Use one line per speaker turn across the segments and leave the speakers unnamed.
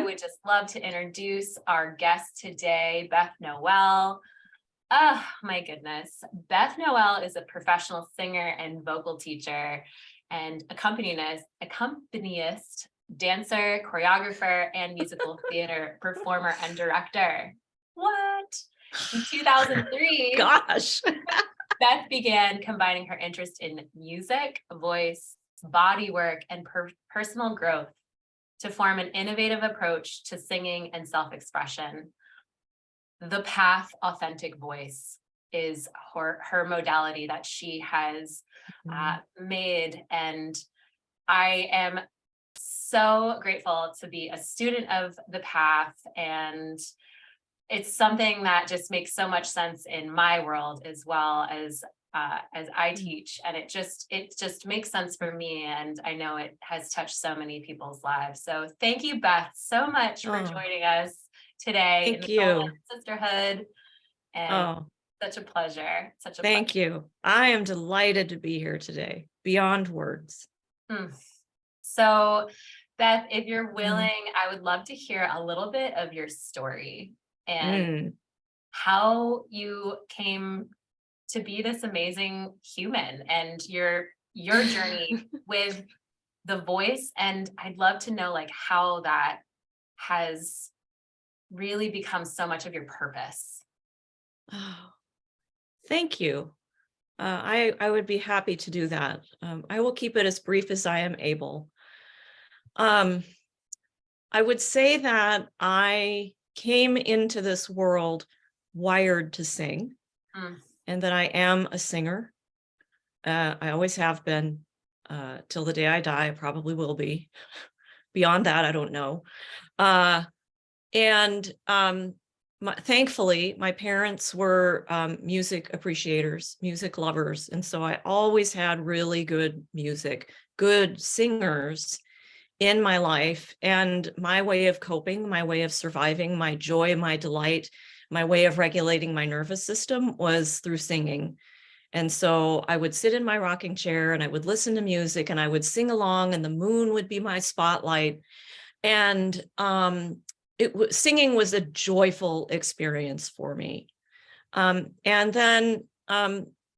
I would just love to introduce our guest today, Beth Noelle. Oh my goodness. Beth Noelle is a professional singer and vocal teacher and accompanist, dancer, choreographer, and musical theater performer and director. What? In 2003,
Gosh.
Beth began combining her interest in music, voice, bodywork, and personal growth to form an innovative approach to singing and self-expression. The Path Authentic Voice is her modality that she has made. And I am so grateful to be a student of The Path. And it's something that just makes so much sense in my world as well as I teach. And it just makes sense for me. And I know it has touched so many people's lives. So thank you, Beth, so much for joining us today.
Thank you.
Sisterhood. And such a pleasure.
Thank you. I am delighted to be here today, beyond words.
So, Beth, if you're willing, I would love to hear a little bit of your story and how you came to be this amazing human and your journey with the voice. And I'd love to know like how that has really become so much of your purpose.
Oh, thank you. I would be happy to do that. I will keep it as brief as I am able. I would say that I came into this world wired to sing, and that I am a singer. I always have been, till the day I die. I probably will be. Beyond that, I don't know. Thankfully, my parents were music appreciators, music lovers. And so I always had really good music, good singers in my life. And my way of coping, my way of surviving, my joy, my delight, my way of regulating my nervous system was through singing. And so I would sit in my rocking chair and I would listen to music and I would sing along, and the moon would be my spotlight. And singing was a joyful experience for me. And then,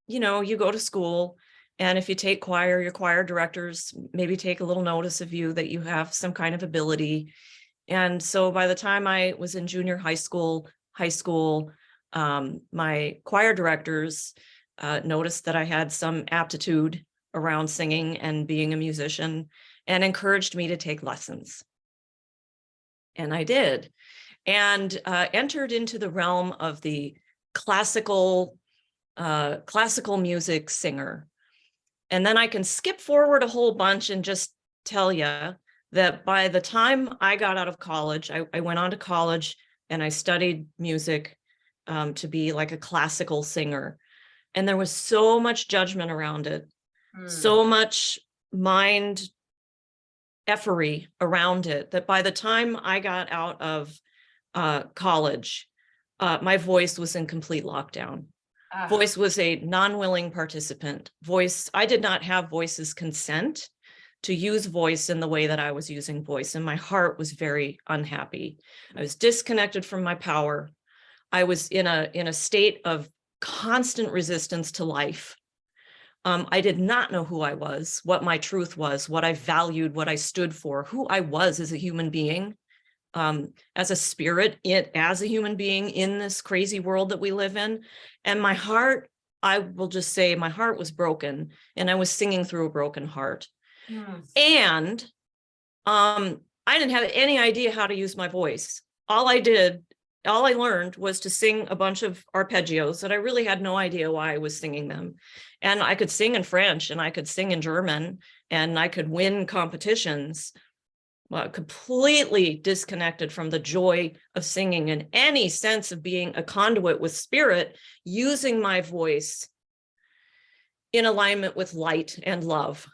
you go to school, and if you take choir, your choir directors maybe take a little notice of you that you have some kind of ability. And so by the time I was in junior high school, my choir directors noticed that I had some aptitude around singing and being a musician and encouraged me to take lessons. And I did, and entered into the realm of the classical music singer. And then I can skip forward a whole bunch and just tell you that by the time I got out of college, I went on to college and I studied music to be like a classical singer. And there was so much judgment around it, so much mind effery around it, that by the time I got out of college, my voice was in complete lockdown. Voice was a non-willing participant. I did not have voice's consent to use voice in the way that I was using voice, and my heart was very unhappy. I was disconnected from my power. I was in a state of constant resistance to life. I did not know who I was, what my truth was, what I valued, what I stood for, who I was as a human being, as a spirit, as a human being in this crazy world that we live in. And my heart, I will just say, my heart was broken, and I was singing through a broken heart. And I didn't have any idea how to use my voice. All I learned was to sing a bunch of arpeggios that I really had no idea why I was singing them. And I could sing in French, and I could sing in German, and I could win competitions, completely disconnected from the joy of singing and any sense of being a conduit with spirit, using my voice in alignment with light and love.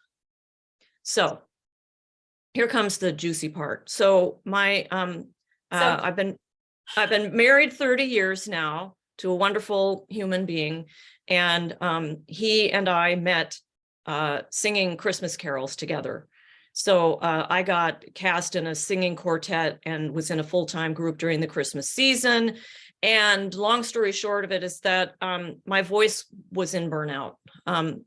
So here comes the juicy part. So I've been married 30 years now to a wonderful human being, and he and I met singing Christmas carols together. So I got cast in a singing quartet and was in a full-time group during the Christmas season. And long story short of it is that my voice was in burnout.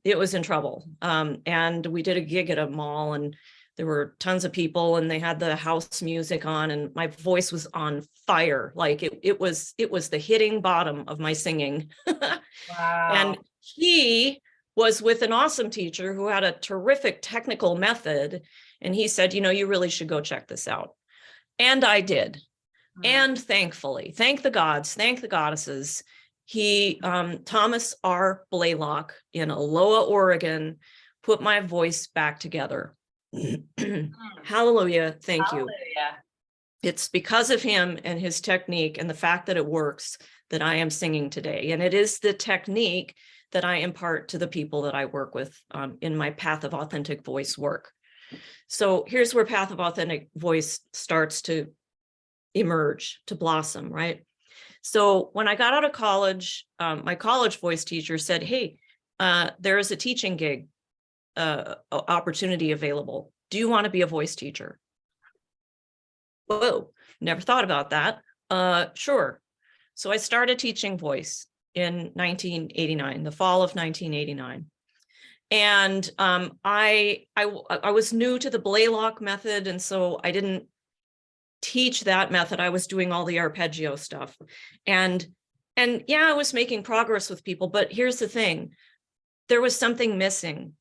It was in trouble. And we did a gig at a mall, and there were tons of people, and they had the house music on, and my voice was on fire. Like it was the hitting bottom of my singing.
Wow.
And he was with an awesome teacher who had a terrific technical method. And he said, you really should go check this out. And I did. And thankfully, thank the gods, thank the goddesses, Thomas R. Blaylock in Aloha, Oregon, put my voice back together. Hallelujah. Thank you. It's because of him and his technique and the fact that it works that I am singing today. And it is the technique that I impart to the people that I work with in my Path of Authentic Voice work. So here's where Path of Authentic Voice starts to emerge, to blossom, right? So when I got out of college, my college voice teacher said, hey, there is a teaching gig opportunity available. Do you want to be a voice teacher? Whoa, never thought about that. Sure. So I started teaching voice in 1989, the fall of 1989. And I was new to the Blaylock method, and so I didn't teach that method. I was doing all the arpeggio stuff. And yeah, I was making progress with people, but here's the thing. There was something missing.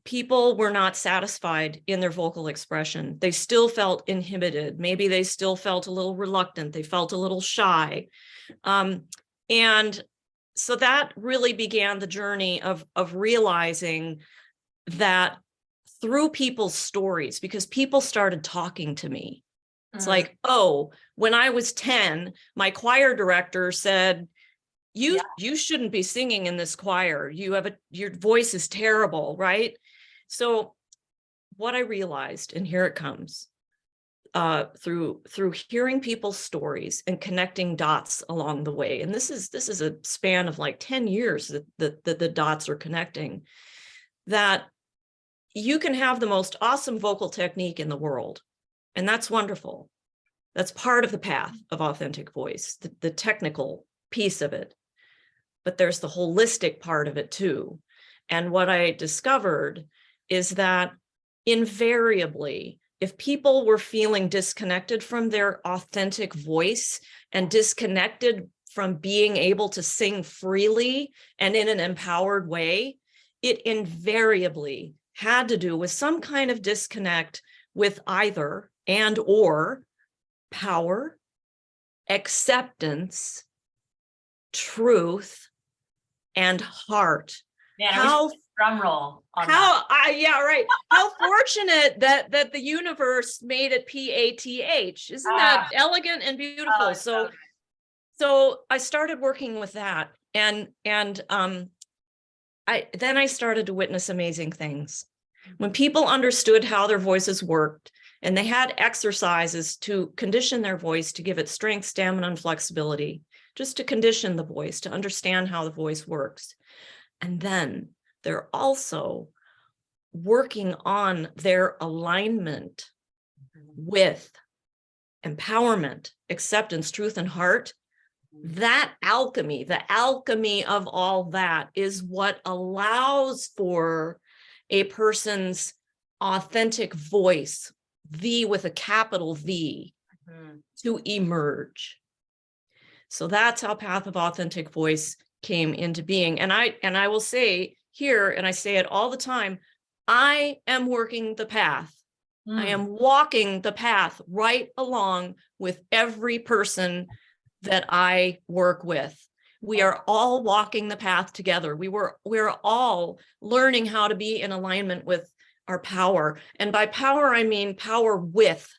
People were not satisfied in their vocal expression. They still felt inhibited. Maybe they still felt a little reluctant. They felt a little shy. And so that really began the journey of realizing that through people's stories, because people started talking to me. It's like, oh, when I was 10, my choir director said, you shouldn't be singing in this choir. Your voice is terrible, right? So what I realized, and here it comes, through hearing people's stories and connecting dots along the way. And this is a span of like 10 years that the dots are connecting, that you can have the most awesome vocal technique in the world. And that's wonderful. That's part of the path of authentic voice, the technical piece of it. But there's the holistic part of it too. And what I discovered is that invariably, if people were feeling disconnected from their authentic voice and disconnected from being able to sing freely and in an empowered way, it invariably had to do with some kind of disconnect with either and or power, acceptance, truth, and heart.
Man, how drum roll on
yeah, right. How fortunate that the universe made it PATH. Isn't that elegant and beautiful? So I started working with that, and I started to witness amazing things. When people understood how their voices worked, and they had exercises to condition their voice to give it strength, stamina, and flexibility, just to condition the voice, to understand how the voice works. And then they're also working on their alignment with empowerment, acceptance, truth, and heart. That alchemy, the alchemy of all that, is what allows for a person's authentic voice, V with a capital V, to emerge. So that's how Path of Authentic Voice came into being. And I will say here, and I say it all the time, I am working the path. I am walking the path right along with every person that I work with. We are all walking the path together. We're all learning how to be in alignment with our power. And by power, I mean power with,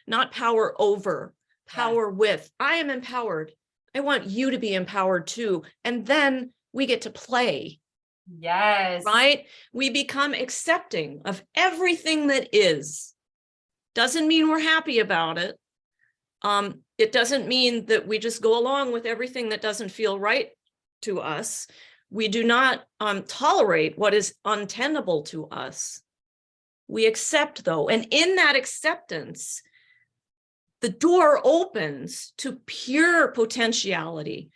not power over, power with. I am empowered. I want you to be empowered too. And then we get to play.
Yes.
Right? We become accepting of everything that is. Doesn't mean we're happy about it. It doesn't mean that we just go along with everything that doesn't feel right to us. We do not tolerate what is untenable to us. We accept though. And in that acceptance, the door opens to pure potentiality,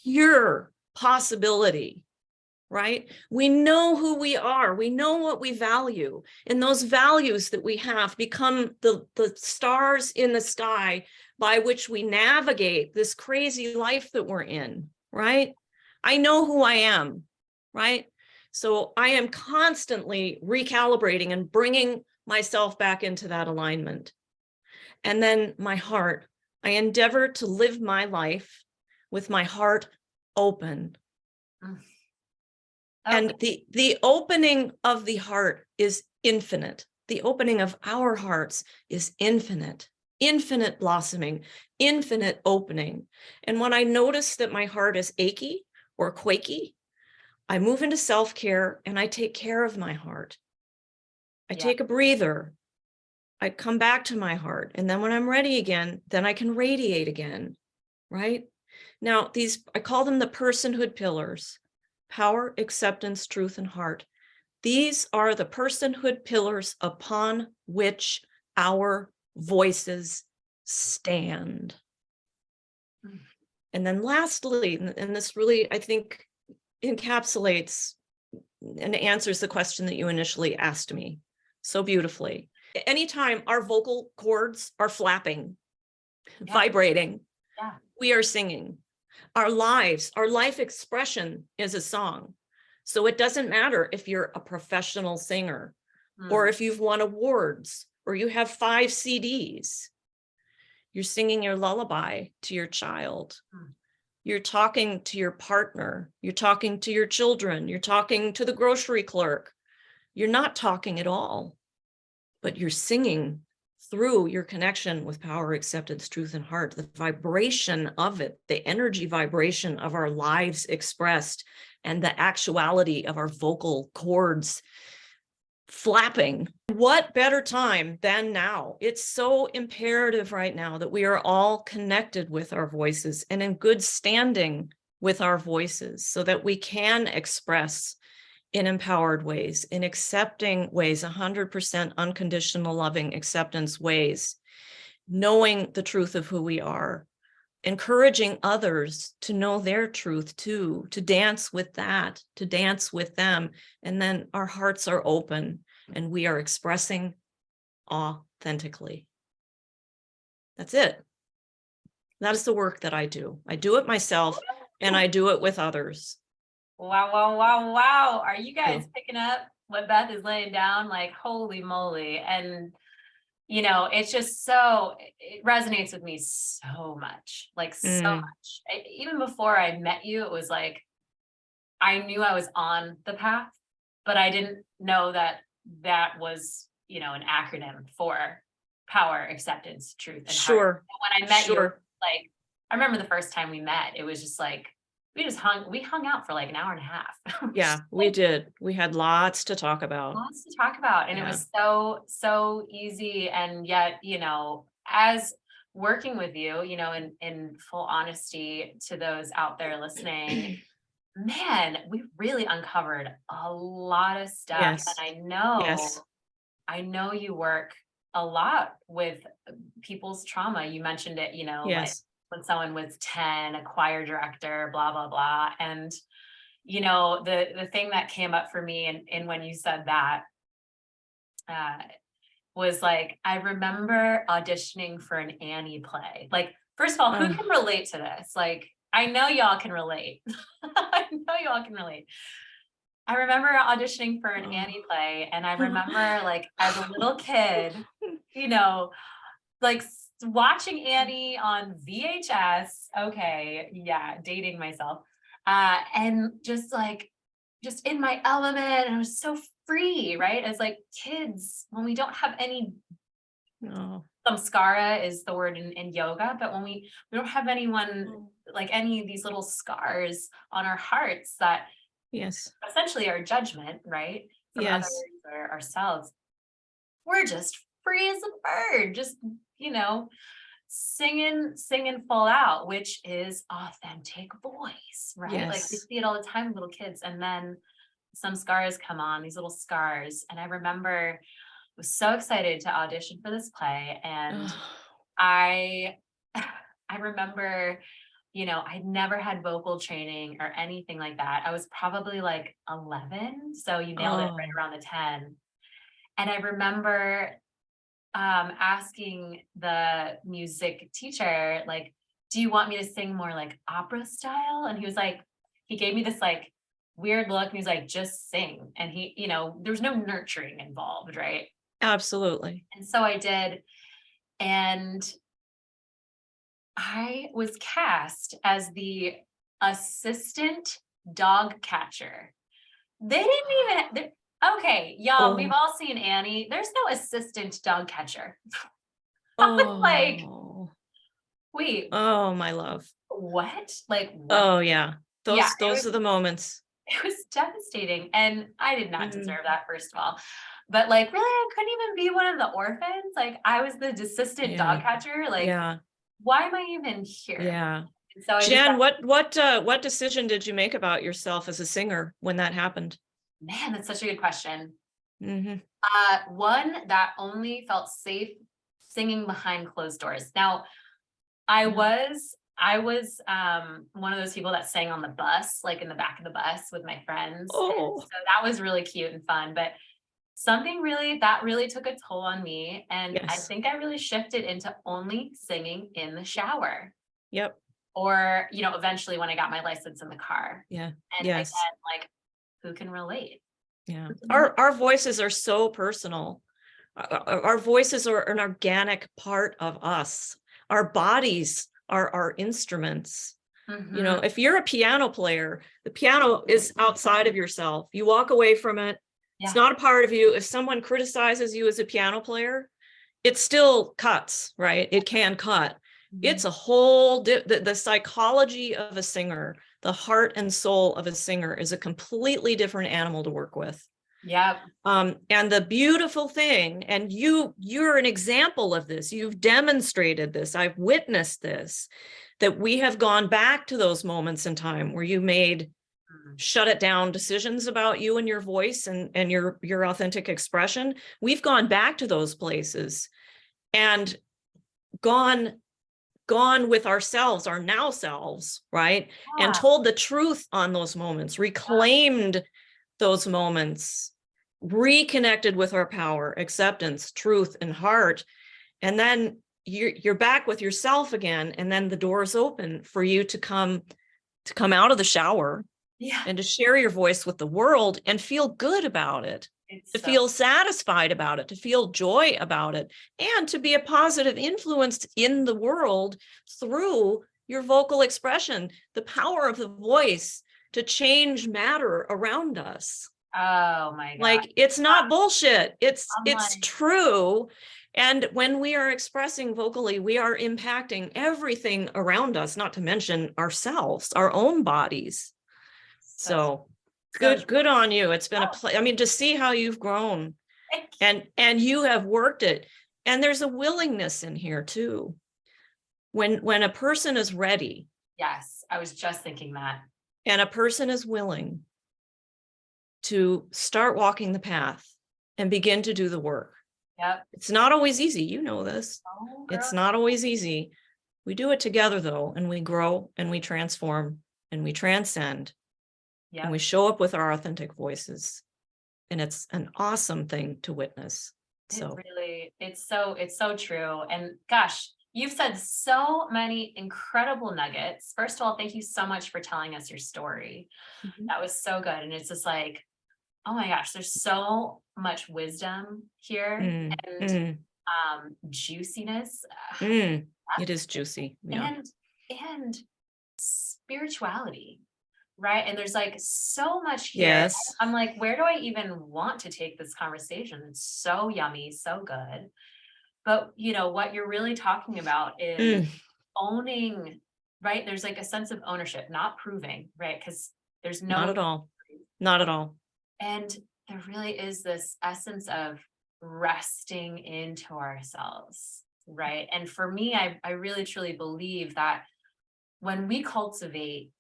pure possibility, right? We know who we are. We know what we value. And those values that we have become the stars in the sky by which we navigate this crazy life that we're in, right? I know who I am, right? So I am constantly recalibrating and bringing myself back into that alignment. And then my heart, I endeavor to live my life with my heart open.
Okay.
And the opening of the heart is infinite. The opening of our hearts is infinite, infinite blossoming, infinite opening. And when I notice that my heart is achy or quaky, I move into self-care and I take care of my heart. I take a breather. I come back to my heart. And then when I'm ready again, then I can radiate again, right? Now, I call them the personhood pillars: power, acceptance, truth, and heart. These are the personhood pillars upon which our voices stand. And then lastly, and this really, I think, encapsulates and answers the question that you initially asked me so beautifully. Anytime our vocal cords are flapping, vibrating, we are singing. Our life expression is a song. So it doesn't matter if you're a professional singer or if you've won awards or you have 5 CDs. You're singing your lullaby to your child. You're talking to your partner. You're talking to your children. You're talking to the grocery clerk. You're not talking at all, but you're singing through your connection with power, acceptance, truth, and heart. The vibration of it, the energy vibration of our lives expressed, and the actuality of our vocal cords flapping. What better time than now? It's so imperative right now that we are all connected with our voices and in good standing with our voices so that we can express in empowered ways, in accepting ways, 100% unconditional loving acceptance ways, knowing the truth of who we are, encouraging others to know their truth too, to dance with that, to dance with them. And then our hearts are open and we are expressing authentically. That's it. That is the work that I do. I do it myself and I do it with others.
Wow, wow, wow, wow. Are you guys picking up what Beth is laying down? Like, holy moly. And, you know, it's just it resonates with me so much, like so much. Even before I met you, it was like, I knew I was on the path, but I didn't know that was, you know, an acronym for power, acceptance, truth, and heart. And when I met you, like, I remember the first time we met, it was just like, we hung out for like an hour and a half.
Yeah, we did. We had lots to talk about.
Lots to talk about. And it was so easy. And yet, you know, as working with you, you know, in full honesty to those out there listening, man, we really uncovered a lot of stuff.
Yes.
And I know you work a lot with people's trauma. You mentioned it, you know, like when someone was 10, a choir director, blah, blah, blah. And, you know, the thing that came up for me and when you said that was like, I remember auditioning for an Annie play. Like, first of all, who can relate to this? Like, I know y'all can relate. I know y'all can relate. I remember auditioning for an Annie play. And I remember like as a little kid, you know, like watching Annie on VHS. Okay. Yeah. Dating myself. And just in my element. And I was so free, right? As like kids, when we don't have any, samskara is the word in yoga, but when we don't have anyone like any of these little scars on our hearts that essentially our judgment, right? From others or ourselves, we're just free as a bird, just, you know, singing full out, which is authentic voice, right? Like we see it all the time with little kids. And then some scars come on, these little scars. And I remember I was so excited to audition for this play. And I I remember, I'd never had vocal training or anything like that. I was probably like 11. So you nailed it right
Oh,
around the 10. And I remember asking the music teacher, like, do you want me to sing more like opera style? And he gave me this like weird look and he was like, just sing. And there's no nurturing involved, right?
absolutely.
And so I did. And I was cast as the assistant dog catcher. They didn't even, okay, y'all, we've
Oh,
all seen Annie. There's no assistant dog catcher. I was like,
oh,
wait,
oh, my love.
what? Like, what?
Oh, yeah.
Yeah,
Those are the moments.
it was devastating. And I did not
Mm,
deserve that, first of all. But like, really, I couldn't even be one of the orphans. Like, I was the assistant
yeah,
dog catcher. Like,
yeah,
why am I even here?
yeah.
And so I just
Jen,
got,
what decision did you make about yourself as a singer when that happened?
man, that's such a good question.
Hmm.
One that only felt safe singing behind closed doors. Now, I was one of those people that sang on the bus, like in the back of the bus with my friends. And
Oh,
so that was really cute and fun. But something really took a toll on me. And I
yes.
think I really shifted into only singing in the shower
Yep.
or, eventually when I got my license in the car.
Yeah.
And again,
Yes.
like, who can relate?
Yeah.
Who can relate?
Our voices are so personal. Our voices are an organic part of us. Our bodies are our instruments.
Mhm.
If you're a piano player, the piano is outside of yourself. You walk away from it. It's
Yeah.
not a part of you. If someone criticizes you as a piano player, it still cuts, right? It can cut. It's
Mhm.
a whole, the psychology of a singer, the heart and soul of a singer is a completely different animal to work with.
Yep.
And the beautiful thing, and you're an example of this, you've demonstrated this, I've witnessed this, that we have gone back to those moments in time where you made
Mhm.
shut it down decisions about you and your voice and your authentic expression. We've gone back to those places and gone with ourselves, our now selves, right? And
Yeah.
told the truth on those moments, reclaimed those moments, reconnected with our power, acceptance, truth, and heart. And then you're back with yourself again. And then the doors open for you to come out of the shower
Yeah.
and to share your voice with the world and feel good about it,
It's
to
so,
feel satisfied about it, to feel joy about it, and to be a positive influence in the world through your vocal expression, the power of the voice to change matter around us.
oh my God.
Like, it's not bullshit. It's
I'm like,
true. And when we are expressing vocally, we are impacting everything around us, not to mention ourselves, our own bodies.
so,
So
so true.
good on you. It's been a
Oh,
play. I mean, to see how you've grown
thank you.
and you have worked it. And there's a willingness in here too. When a person is ready
Yes, I was just thinking that.
and a person is willing to start walking the path and begin to do the work.
Yep.
It's not always easy. You know this.
Oh, girl.
It's not always easy. We do it together though, and we grow and we transform and we transcend and we
Yep.
show up with our authentic voices. And it's an awesome thing to witness.
It
So
really, it's so true. And gosh, you've said so many incredible nuggets. First of all, thank you so much for telling us your story.
mhm.
That was so good. And it's just like, oh my gosh, there's so much wisdom here
Mm,
and
mm,
juiciness.
mm. It is juicy. Yeah.
and and spirituality, right? And there's like so much here.
Yes.
I'm like, where do I even want to take this conversation? It's so yummy, so good. But what you're really talking about is
Mm,
owning, right? There's like a sense of ownership, not proving, right? Because there's
not
no,
at all. Not at all.
and there really is this essence of resting into ourselves, right? And for me, I really truly believe that when we cultivate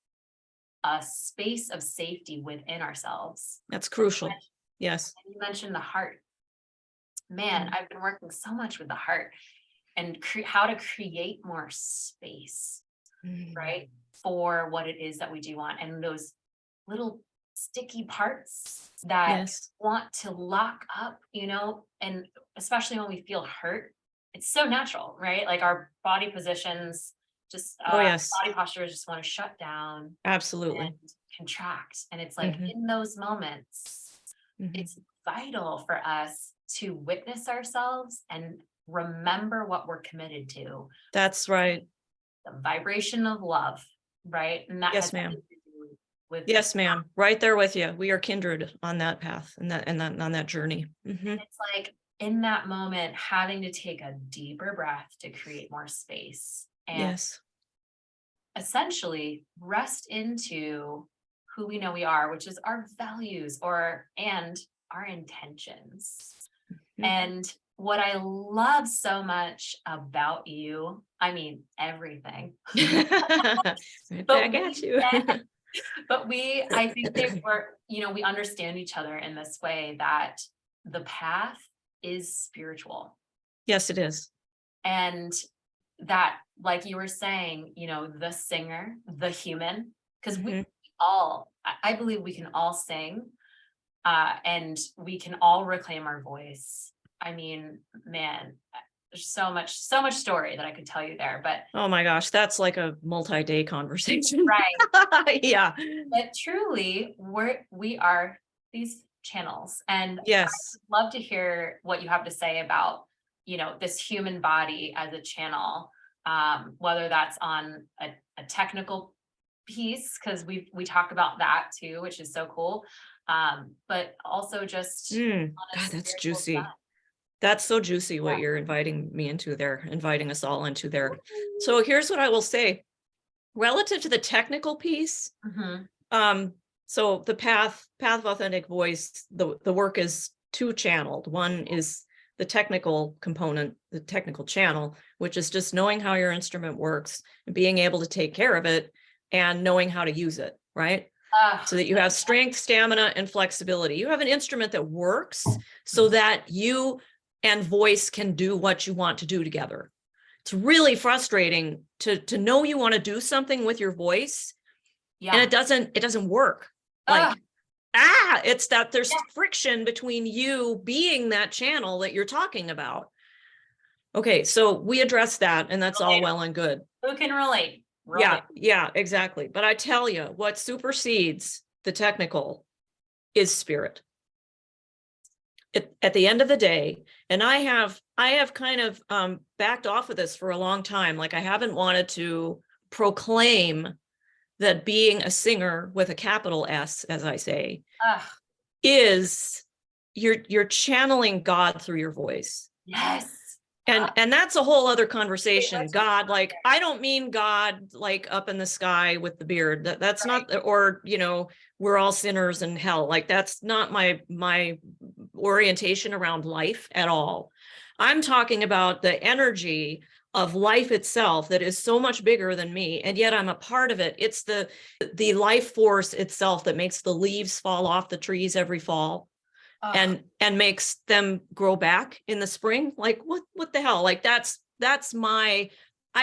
a space of safety within ourselves.
That's crucial. Yes.
And you mentioned the heart. Man, I've been working so much with the heart and how to create more space, right, for what it is that we do want. And those little sticky parts that
Yes.
want to lock up, and especially when we feel hurt, it's so natural, right? Like our body positions, just
Oh, yes.
body postures just want to shut down
Absolutely.
and contract. And it's like in those moments, it's vital for us to witness ourselves and remember what we're committed to.
That's right.
The vibration of love, right? And that
Yes,
has
ma'am.
nothing to do with
Yes, ma'am. Right there with you. We are kindred on that path and on that journey.
it's like in that moment, having to take a deeper breath to create more space and
Yes.
essentially rest into who we know we are, which is our values and our intentions. And what I love so much about you, I mean, everything.
Right back at you.
But I think we understand each other in this way that the path is spiritual.
Yes, it is.
And that, like you were saying, the singer, the human, because I believe we can all sing, and we can all reclaim our voice. I mean, man, there's so much story that I could tell you there, but
oh my gosh, that's like a multi-day conversation.
right.
Yeah.
But truly, we are these channels, and
Yes.
I'd love to hear what you have to say about, this human body as a channel, whether that's on a technical piece, because we talk about that too, which is so cool. But also just on a
God, that's
spiritual
juicy.
side.
That's so juicy what you're inviting me into there, inviting us all into there. So here's what I will say. Relative to the technical piece, so the path of authentic voice, the work is two-channeled. One is the technical component, the technical channel, which is just knowing how your instrument works and being able to take care of it and knowing how to use it, right? So that you have strength, stamina, and flexibility. You have an instrument that works so that you and voice can do what you want to do together. It's really frustrating to know you want to do something with your voice, and it doesn't work. Like, it's that there's friction between you being that channel that you're talking about. Okay, so we address that, and that's all well and good.
Who can relate?
Yeah, exactly. But I tell you, what supersedes the technical is spirit. At the end of the day, and I have kind of backed off of this for a long time. Like, I haven't wanted to proclaim that being a singer with a capital S, as I say, is you're channeling God through your voice.
Yes.
And that's a whole other conversation. God, like, I don't mean God like up in the sky with the beard. That's not, or we're all sinners in hell. Like, that's not my orientation around life at all. I'm talking about the energy of life itself that is so much bigger than me, and yet I'm a part of it. It's the life force itself that makes the leaves fall off the trees every fall. And makes them grow back in the spring. Like, what the hell? Like, that's I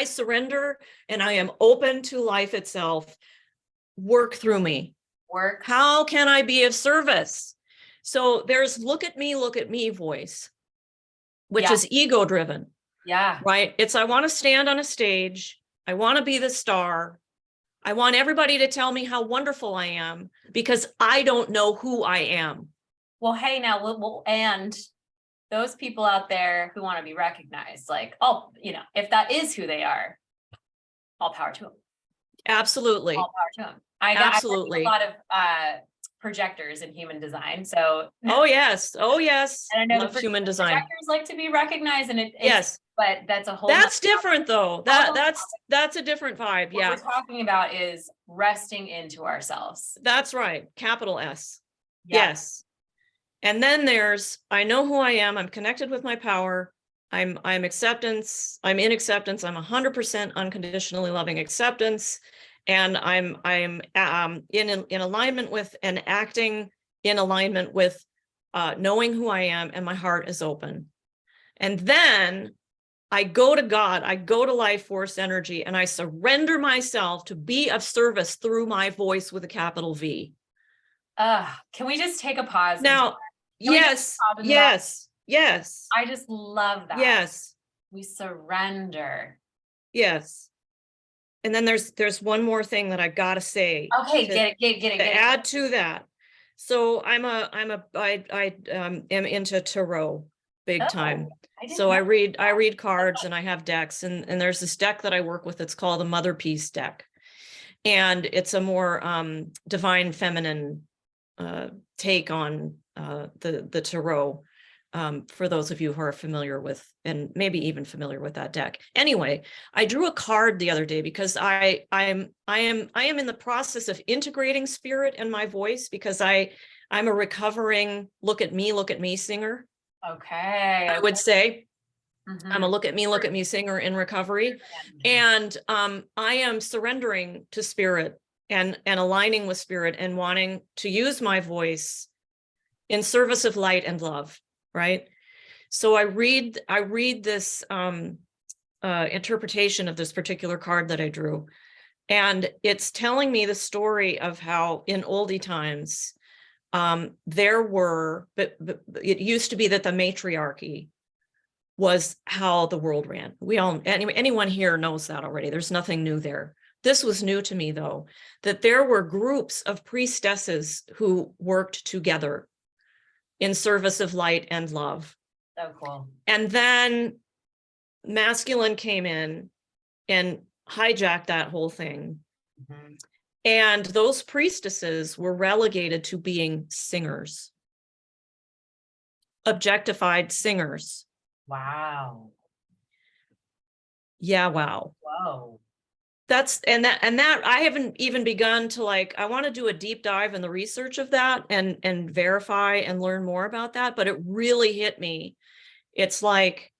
surrender, and I am open to life itself. Work through me. How can I be of service? So there's look at me voice, which is ego driven.
Yeah.
Right. It's, I want to stand on a stage. I want to be the star. I want everybody to tell me how wonderful I am, because I don't know who I am.
Well, hey, now and those people out there who want to be recognized, like, if that is who they are, all power to them.
Absolutely.
All power to them.
Absolutely.
I a lot of projectors in human design. So.
Oh yes.
And I know
love human design.
Projectors like to be recognized, and
yes.
But that's a whole.
That's different though. That's a different vibe.
What we're talking about is resting into ourselves.
That's right. Capital S. Yes. And then there's, I know who I am. I'm connected with my power. I'm acceptance. I'm in acceptance. I'm 100% unconditionally loving acceptance. and I'm in alignment with and acting in alignment with knowing who I am, and my heart is open. And then I go to God, I go to life force energy, and I surrender myself to be of service through my voice with a capital V.
Can we just take a pause?
Now, yes, yes, yes.
I just love that.
Yes.
We surrender.
Yes. And then there's one more thing that I gotta say.
Okay, get it.
Add to that. So I am into tarot big time. So I read cards, and I have decks, and there's this deck that I work with. It's called the Mother Peace deck. And it's a more divine feminine take on the tarot. For those of you who are familiar with, and maybe even familiar with that deck. Anyway, I drew a card the other day because I am in the process of integrating spirit in my voice, because I'm a recovering look at me singer.
Okay.
I would say I'm a look at me singer in recovery. And I am surrendering to spirit and aligning with spirit and wanting to use my voice in service of light and love. Right. So I read this interpretation of this particular card that I drew, and it's telling me the story of how in oldie times there were, but it used to be that the matriarchy was how the world ran. Anyone here knows that already. There's nothing new there. This was new to me, though, that there were groups of priestesses who worked together in service of light and love.
So cool.
And then masculine came in and hijacked that whole thing. And those priestesses were relegated to being singers, objectified singers.
Wow.
Yeah, wow.
Whoa.
That I haven't even begun to I want to do a deep dive in the research of that and verify and learn more about that. But it really hit me. It's like,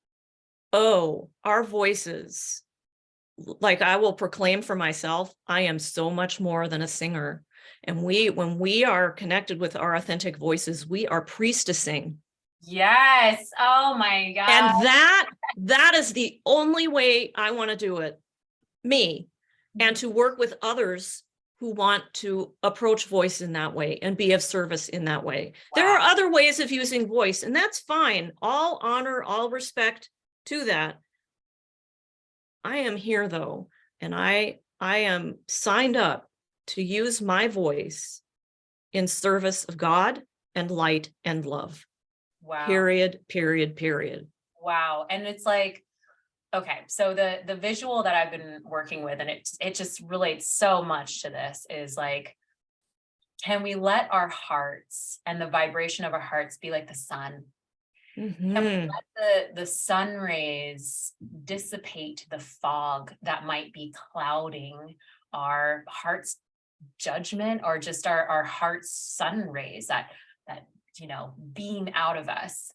oh, our voices, I will proclaim for myself, I am so much more than a singer. And when we are connected with our authentic voices, we are priestessing.
Yes. Oh my God.
And that is the only way I want to do it. Me. And to work with others who want to approach voice in that way and be of service in that way. Wow. There are other ways of using voice, and that's fine. All honor, all respect to that. I am here, though, and I am signed up to use my voice in service of God and light and love.
Wow.
Period.
Wow. And it's like, okay, so the visual that I've been working with, and it just relates so much to this, is like, can we let our hearts and the vibration of our hearts be like the sun? Can we let the sun rays dissipate the fog that might be clouding our heart's judgment, or just our heart's sun rays that beam out of us?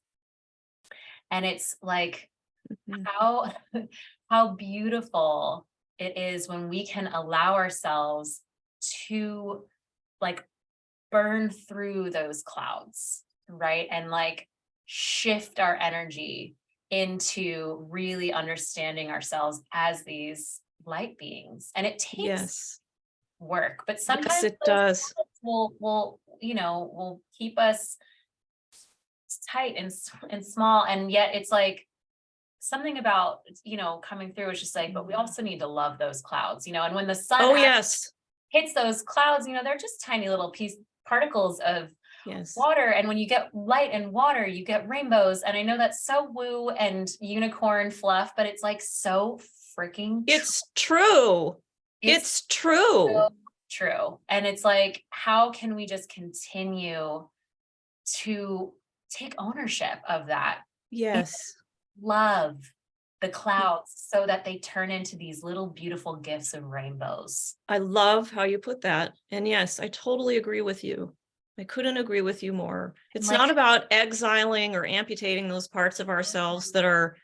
And it's like, how beautiful it is when we can allow ourselves to burn through those clouds, right? And shift our energy into really understanding ourselves as these light beings. And it takes work, but sometimes
it does.
Will keep us tight and small, and yet it's like something about coming through is just but we also need to love those clouds, and when the sun hits those clouds, they're just tiny little particles of water, and when you get light and water, you get rainbows. And I know that's so woo and unicorn fluff, but it's so freaking
true. It's true.
So true. And it's how can we just continue to take ownership of that?
Yes.
Love the clouds so that they turn into these little beautiful gifts of rainbows.
I love how you put that. And yes, I totally agree with you. I couldn't agree with you more. It's not about exiling or amputating those parts of ourselves that are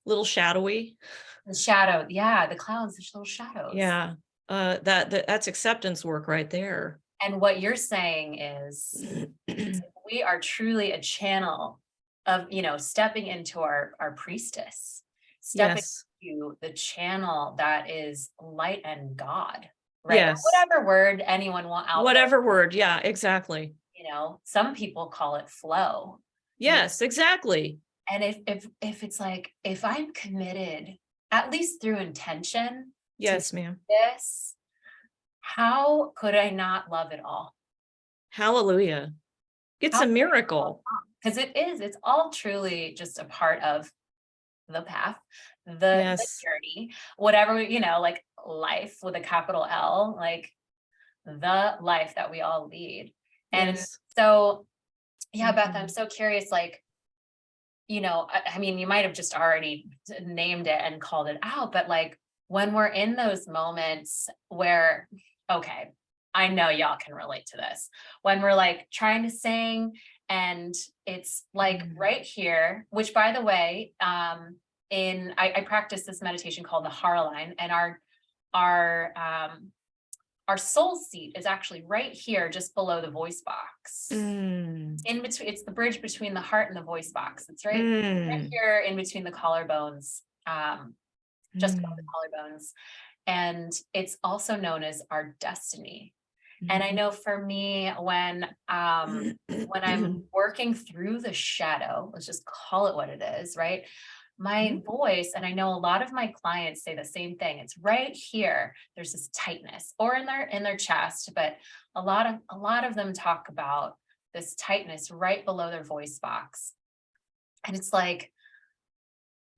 little shadowy.
The shadow. Yeah. The clouds, the little shadows.
Yeah. that's acceptance work right there.
And what you're saying is we are truly a channel of, stepping into our priestess, stepping
Yes.
into the channel that is light and God, right?
Yes.
Whatever word anyone want out
Whatever word. Yeah, exactly.
there, some people call it flow.
Yes, exactly.
And if it's like, if I'm committed, at least through intention,
Yes, ma'am.
this, how could I not love it all?
Hallelujah. It's a miracle.
Because it's all truly just a part of the path, the
Yes.
journey, whatever, like life with a capital L, like the life that we all lead. And
Yes.
so, yeah, Beth, I'm
Mhm.
so curious, like, I mean, you might have just already named it and called it out, but like when we're in those moments where, okay, I know y'all can relate to this, when we're like trying to sing and it's like right here, which by the way, I practice this meditation called the Hara line, and our soul seat is actually right here, just below the voice box.
Mm.
In between, it's the bridge between the heart and the voice box. It's right
Mm.
here in between the collarbones, just above
Mm.
the collarbones. And it's also known as our destiny. And I know for me, when I'm working through the shadow, let's just call it what it is, right? My voice, and I know a lot of my clients say the same thing. It's right here. There's this tightness, or in their chest, but a lot of them talk about this tightness right below their voice box. And it's like,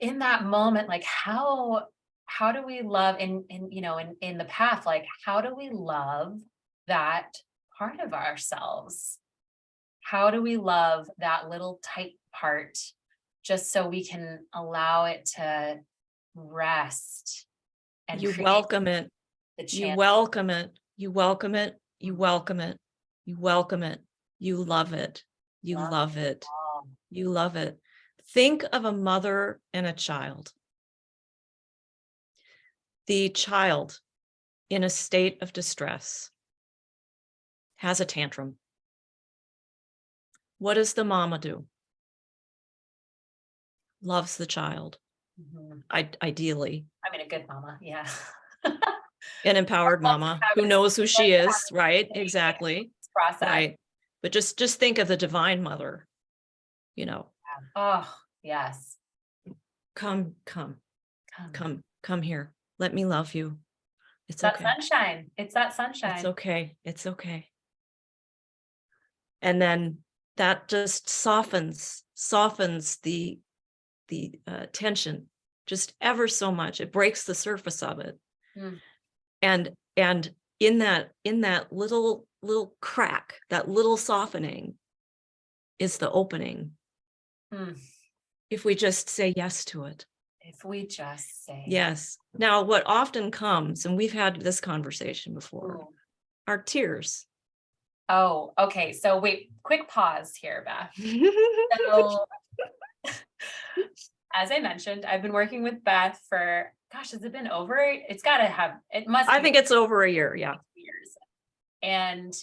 in that moment, like how do we love in the path, like how do we love that part of ourselves? How do we love that little tight part, just so we can allow it to rest and
You
create
welcome it.
the
You
chance?
welcome it. You welcome it. You welcome it. You welcome it. You love it. You love it. You love it. Think of a mother and a child. The child, in a state of distress, has a tantrum. What does the mama do? Loves the child, ideally.
I mean, a good mama, yeah.
An empowered mama who knows who she is, right? Exactly.
Process.
Right. But just think of the divine mother,
Oh, yes.
Come here. Let me love you. It's
That
okay.
sunshine. It's that sunshine.
It's okay. It's okay. And then that just softens the tension just ever so much. It breaks the surface of it. And in that little crack, that little softening is the opening. If we just say yes to it.
If we just say
yes. Now, what often comes, and we've had this conversation before, are tears.
Oh, okay. So wait, quick pause here, Beth. So as I mentioned, I've been working with Beth for, gosh, has it been over? It must
I think it's over a year. Yeah.
Years. And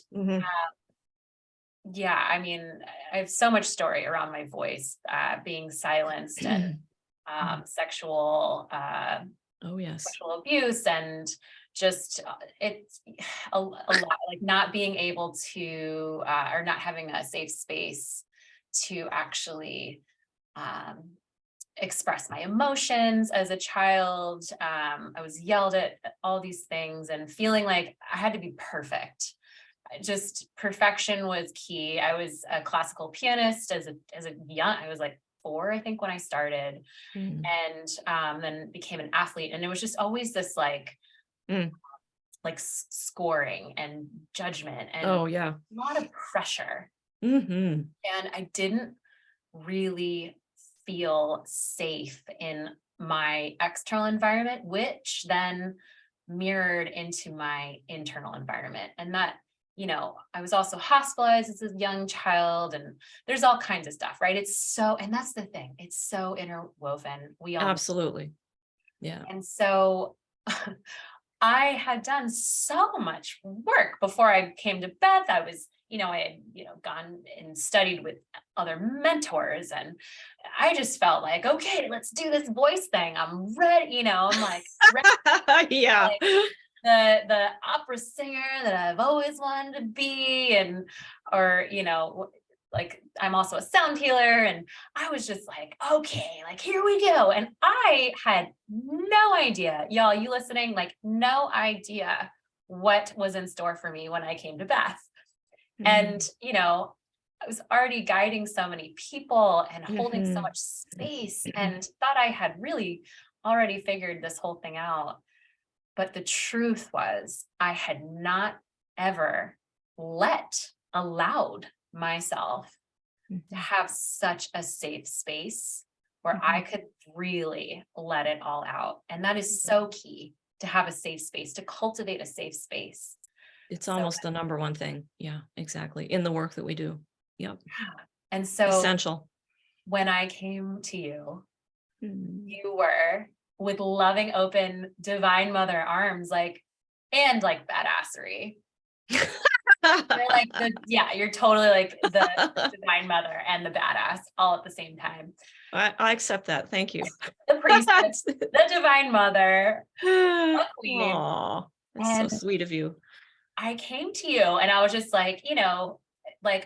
yeah, I mean, I have so much story around my voice, being silenced and sexual sexual abuse, and just it's a lot, like not being able to or not having a safe space to actually express my emotions as a child. I was yelled at, all these things, and feeling like I had to be perfect. Just perfection was key. I was a classical pianist as a young, I was like 4, I think, when I started, and then became an athlete. And it was just always this like scoring and judgment and a lot of pressure. And I didn't really feel safe in my external environment, which then mirrored into my internal environment. And that, I was also hospitalized as a young child, and there's all kinds of stuff, right? And that's the thing, it's so interwoven. We all
absolutely. Yeah.
And so I had done so much work before I came to Beth. I was, I had, gone and studied with other mentors, and I just felt like, okay, let's do this voice thing. I'm ready, I'm like ready,
Yeah.
like the opera singer that I've always wanted to be, and or like I'm also a sound healer, and I was just like, okay, like here we go. And I had no idea, y'all, you listening, like no idea what was in store for me when I came to Beth. And, I was already guiding so many people and holding so much space, and thought I had really already figured this whole thing out. But the truth was, I had not ever allowed myself to have such a safe space where I could really let it all out. And that is so key, to have a safe space, to cultivate a safe space.
It's almost the number one thing. Yeah, exactly. In the work that we do. Yep.
And so
Essential.
when I came to you,
Mm.
you were with loving, open, divine mother arms, and badassery. You're like you're totally like the divine mother and the badass all at the same time.
I accept that. Thank you.
The priestess, the divine mother, the queen.
Aw, that's so sweet of you.
I came to you and I was just like,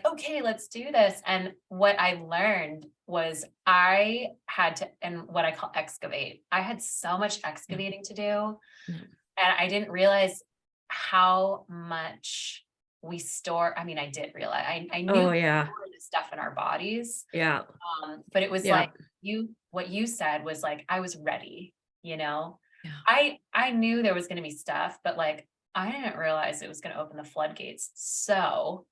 okay, let's do this. And what I learned was I had to, and what I call excavate, I had so much excavating to do. And I didn't realize how much we store. I mean, I did realize, I knew we stored this stuff in our bodies.
Yeah.
But it was like what you said was like, I was ready, I knew there was going to be stuff, but like, I didn't realize it was going to open the floodgates. So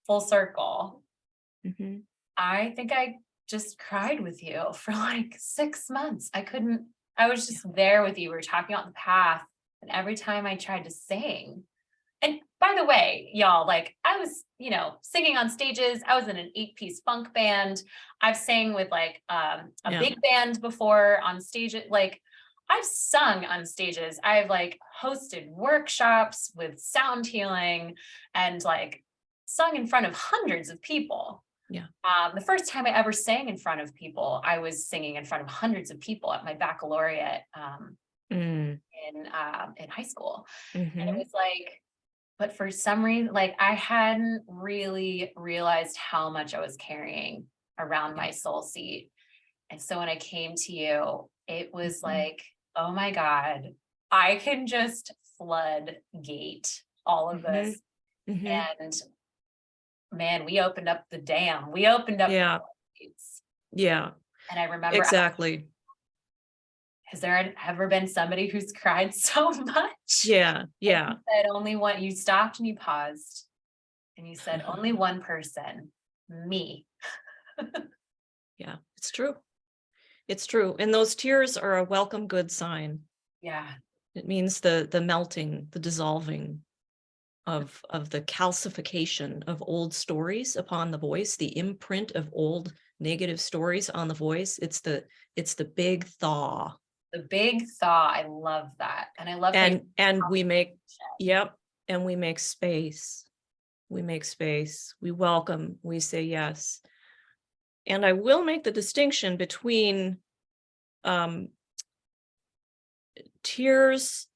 full circle. I think I just cried with you for like 6 months. I was just there with you. We were talking about the path. And every time I tried to sing, and by the way, y'all, like I was, singing on stages. I was in an 8-piece funk band. I've sang with like a big band before on stage. Like I've sung on stages. I've like hosted workshops with sound healing and like sung in front of hundreds of people.
Yeah.
The first time I ever sang in front of people, I was singing in front of hundreds of people at my baccalaureate in high school. And it was like, but for some reason, like I hadn't really realized how much I was carrying around my soul seat. And so when I came to you, it was like, oh my God, I can just floodgate all of this. And man, we opened up the dam. We opened up the floodgates.
Yeah.
And I remember
exactly.
Has there ever been somebody who's cried so much?
Yeah. Yeah.
You said only one, you stopped and you paused and you said only one person, me.
Yeah, it's true. It's true. And those tears are a welcome good sign.
Yeah.
It means the melting, the dissolving of the calcification of old stories upon the voice, the imprint of old negative stories on the voice. It's the big thaw.
The big thaw. I love that. And I love
and we make and we make space. We make space. We welcome, we say yes. And I will make the distinction between tears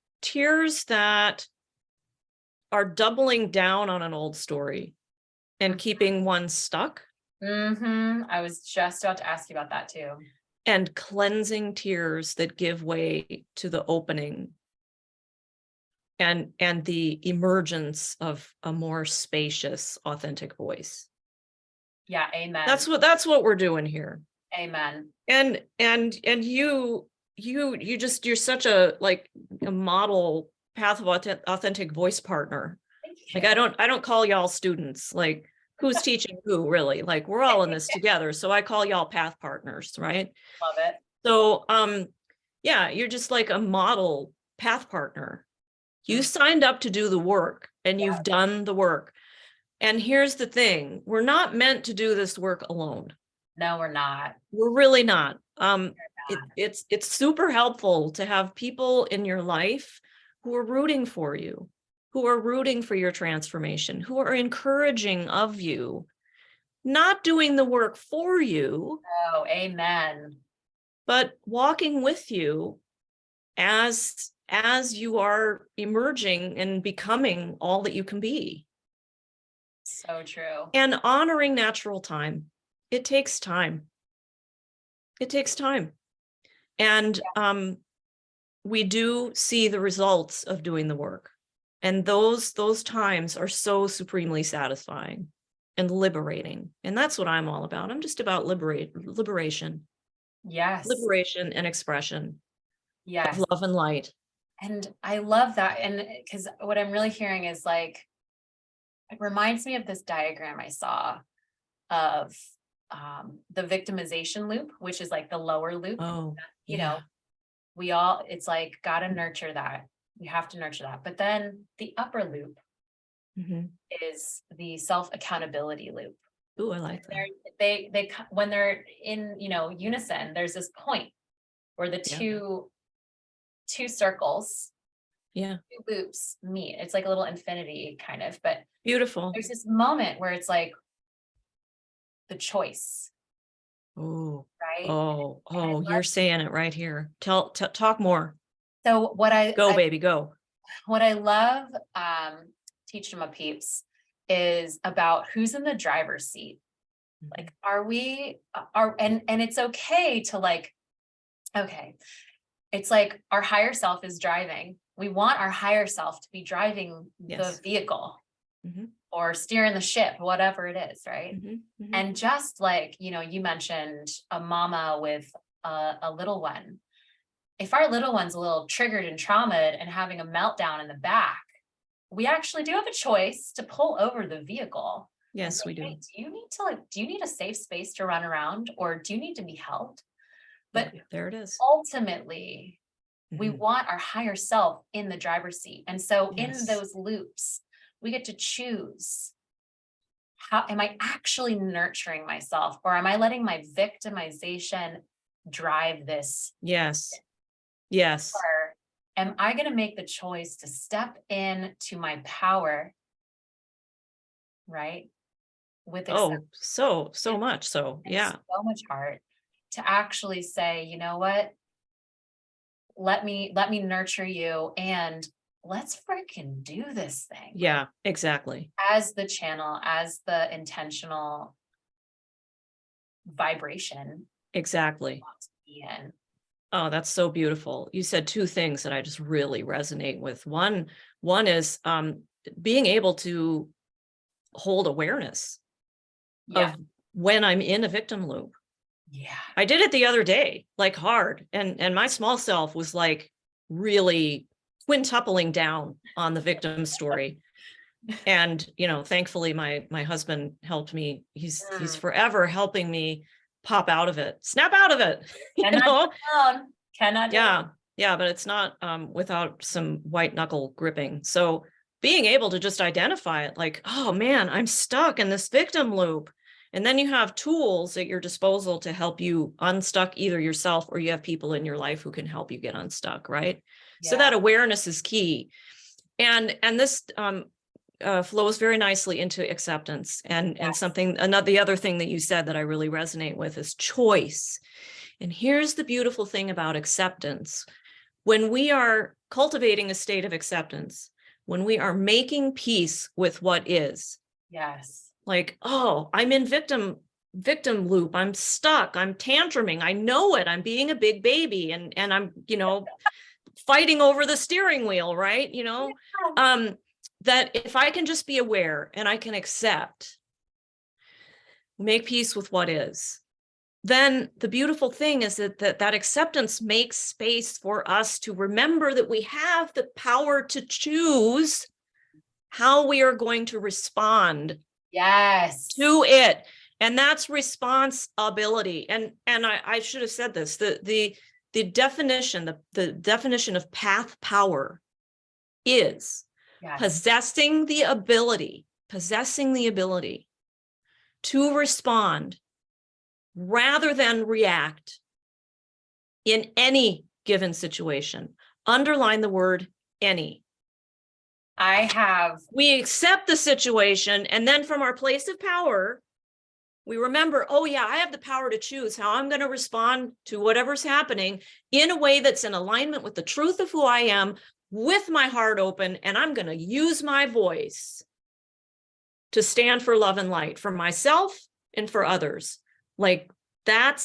that are doubling down on an old story and keeping one stuck.
I was just about to ask you about that too.
And cleansing tears that give way to the opening and the emergence of a more spacious, authentic voice.
Yeah, amen.
That's what we're doing here.
Amen.
And you're such a model path of authentic voice partner. Like I don't call y'all students. Like who's teaching who really? Like we're all in this together. So I call y'all path partners, right?
Love it.
So you're just like a model path partner. You signed up to do the work and you've done the work. And here's the thing, we're not meant to do this work alone.
No, we're not.
We're really not. It's super helpful to have people in your life who are rooting for you, who are rooting for your transformation, who are encouraging of you, not doing the work for you.
Oh, amen.
But walking with you as you are emerging and becoming all that you can be.
So true.
And honoring natural time. It takes time. It takes time. And we do see the results of doing the work. And those times are so supremely satisfying and liberating. And that's what I'm all about. I'm just about liberation.
Yes.
Liberation and expression.
Yes.
Of love and light.
And I love that. And because what I'm really hearing is like, it reminds me of this diagram I saw of the victimization loop, which is like the lower loop.
Oh,
you know, we all, it's like, gotta nurture that. We have to nurture that. But then the upper loop is the self-accountability loop.
Ooh, I like that.
They when they're in, unison, there's this point where the two circles, two loops meet. It's like a little infinity kind of, but
beautiful.
There's this moment where it's like the choice.
Oh,
right.
Oh, you're saying it right here. Talk more.
So
baby, go.
What I love teaching my peeps is about who's in the driver's seat. Like, and it's okay to like, okay, it's like our higher self is driving. We want our higher self to be driving the vehicle or steering the ship, whatever it is, right? And just like, you mentioned a mama with a little one. If our little one's a little triggered and traumatized and having a meltdown in the back, we actually do have a choice to pull over the vehicle.
Yes, we do.
Hey, do you need a safe space to run around, or do you need to be held? But
there it is.
Ultimately, we want our higher self in the driver's seat. And so in those loops, we get to choose, how am I actually nurturing myself, or am I letting my victimization drive this?
Yes.
Or am I going to make the choice to step into my power, right? With
so much so,
so much heart to actually say, you know what? Let me nurture you, and let's freaking do this thing.
Yeah, exactly.
As the channel, as the intentional vibration.
Exactly. Oh, that's so beautiful. You said two things that I just really resonate with. One is being able to hold awareness of when I'm in a victim loop.
Yeah.
I did it the other day, like hard. And my small self was like really quintupling down on the victim story. And, thankfully my husband helped me. He's forever helping me pop out of it, snap out of it.
Cannot.
Yeah, but it's not without some white knuckle gripping. So being able to just identify it, like, oh man, I'm stuck in this victim loop. And then you have tools at your disposal to help you unstuck either yourself, or you have people in your life who can help you get unstuck, right? So that awareness is key. And this flows very nicely into acceptance. And the other thing that you said that I really resonate with is choice. And here's the beautiful thing about acceptance. When we are cultivating a state of acceptance, when we are making peace with what is.
Yes.
Like, oh, I'm in victim loop. I'm stuck. I'm tantruming. I know it. I'm being a big baby, and I'm, fighting over the steering wheel, right? That if I can just be aware and I can accept, make peace with what is, then the beautiful thing is that acceptance makes space for us to remember that we have the power to choose how we are going to respond to it. And that's responsibility. And I should have said this, the definition of path power is possessing the ability to respond rather than react in any given situation. Underline the word any.
We
accept the situation, and then from our place of power, we remember, oh yeah, I have the power to choose how I'm going to respond to whatever's happening in a way that's in alignment with the truth of who I am, with my heart open, and I'm going to use my voice to stand for love and light for myself and for others. Like that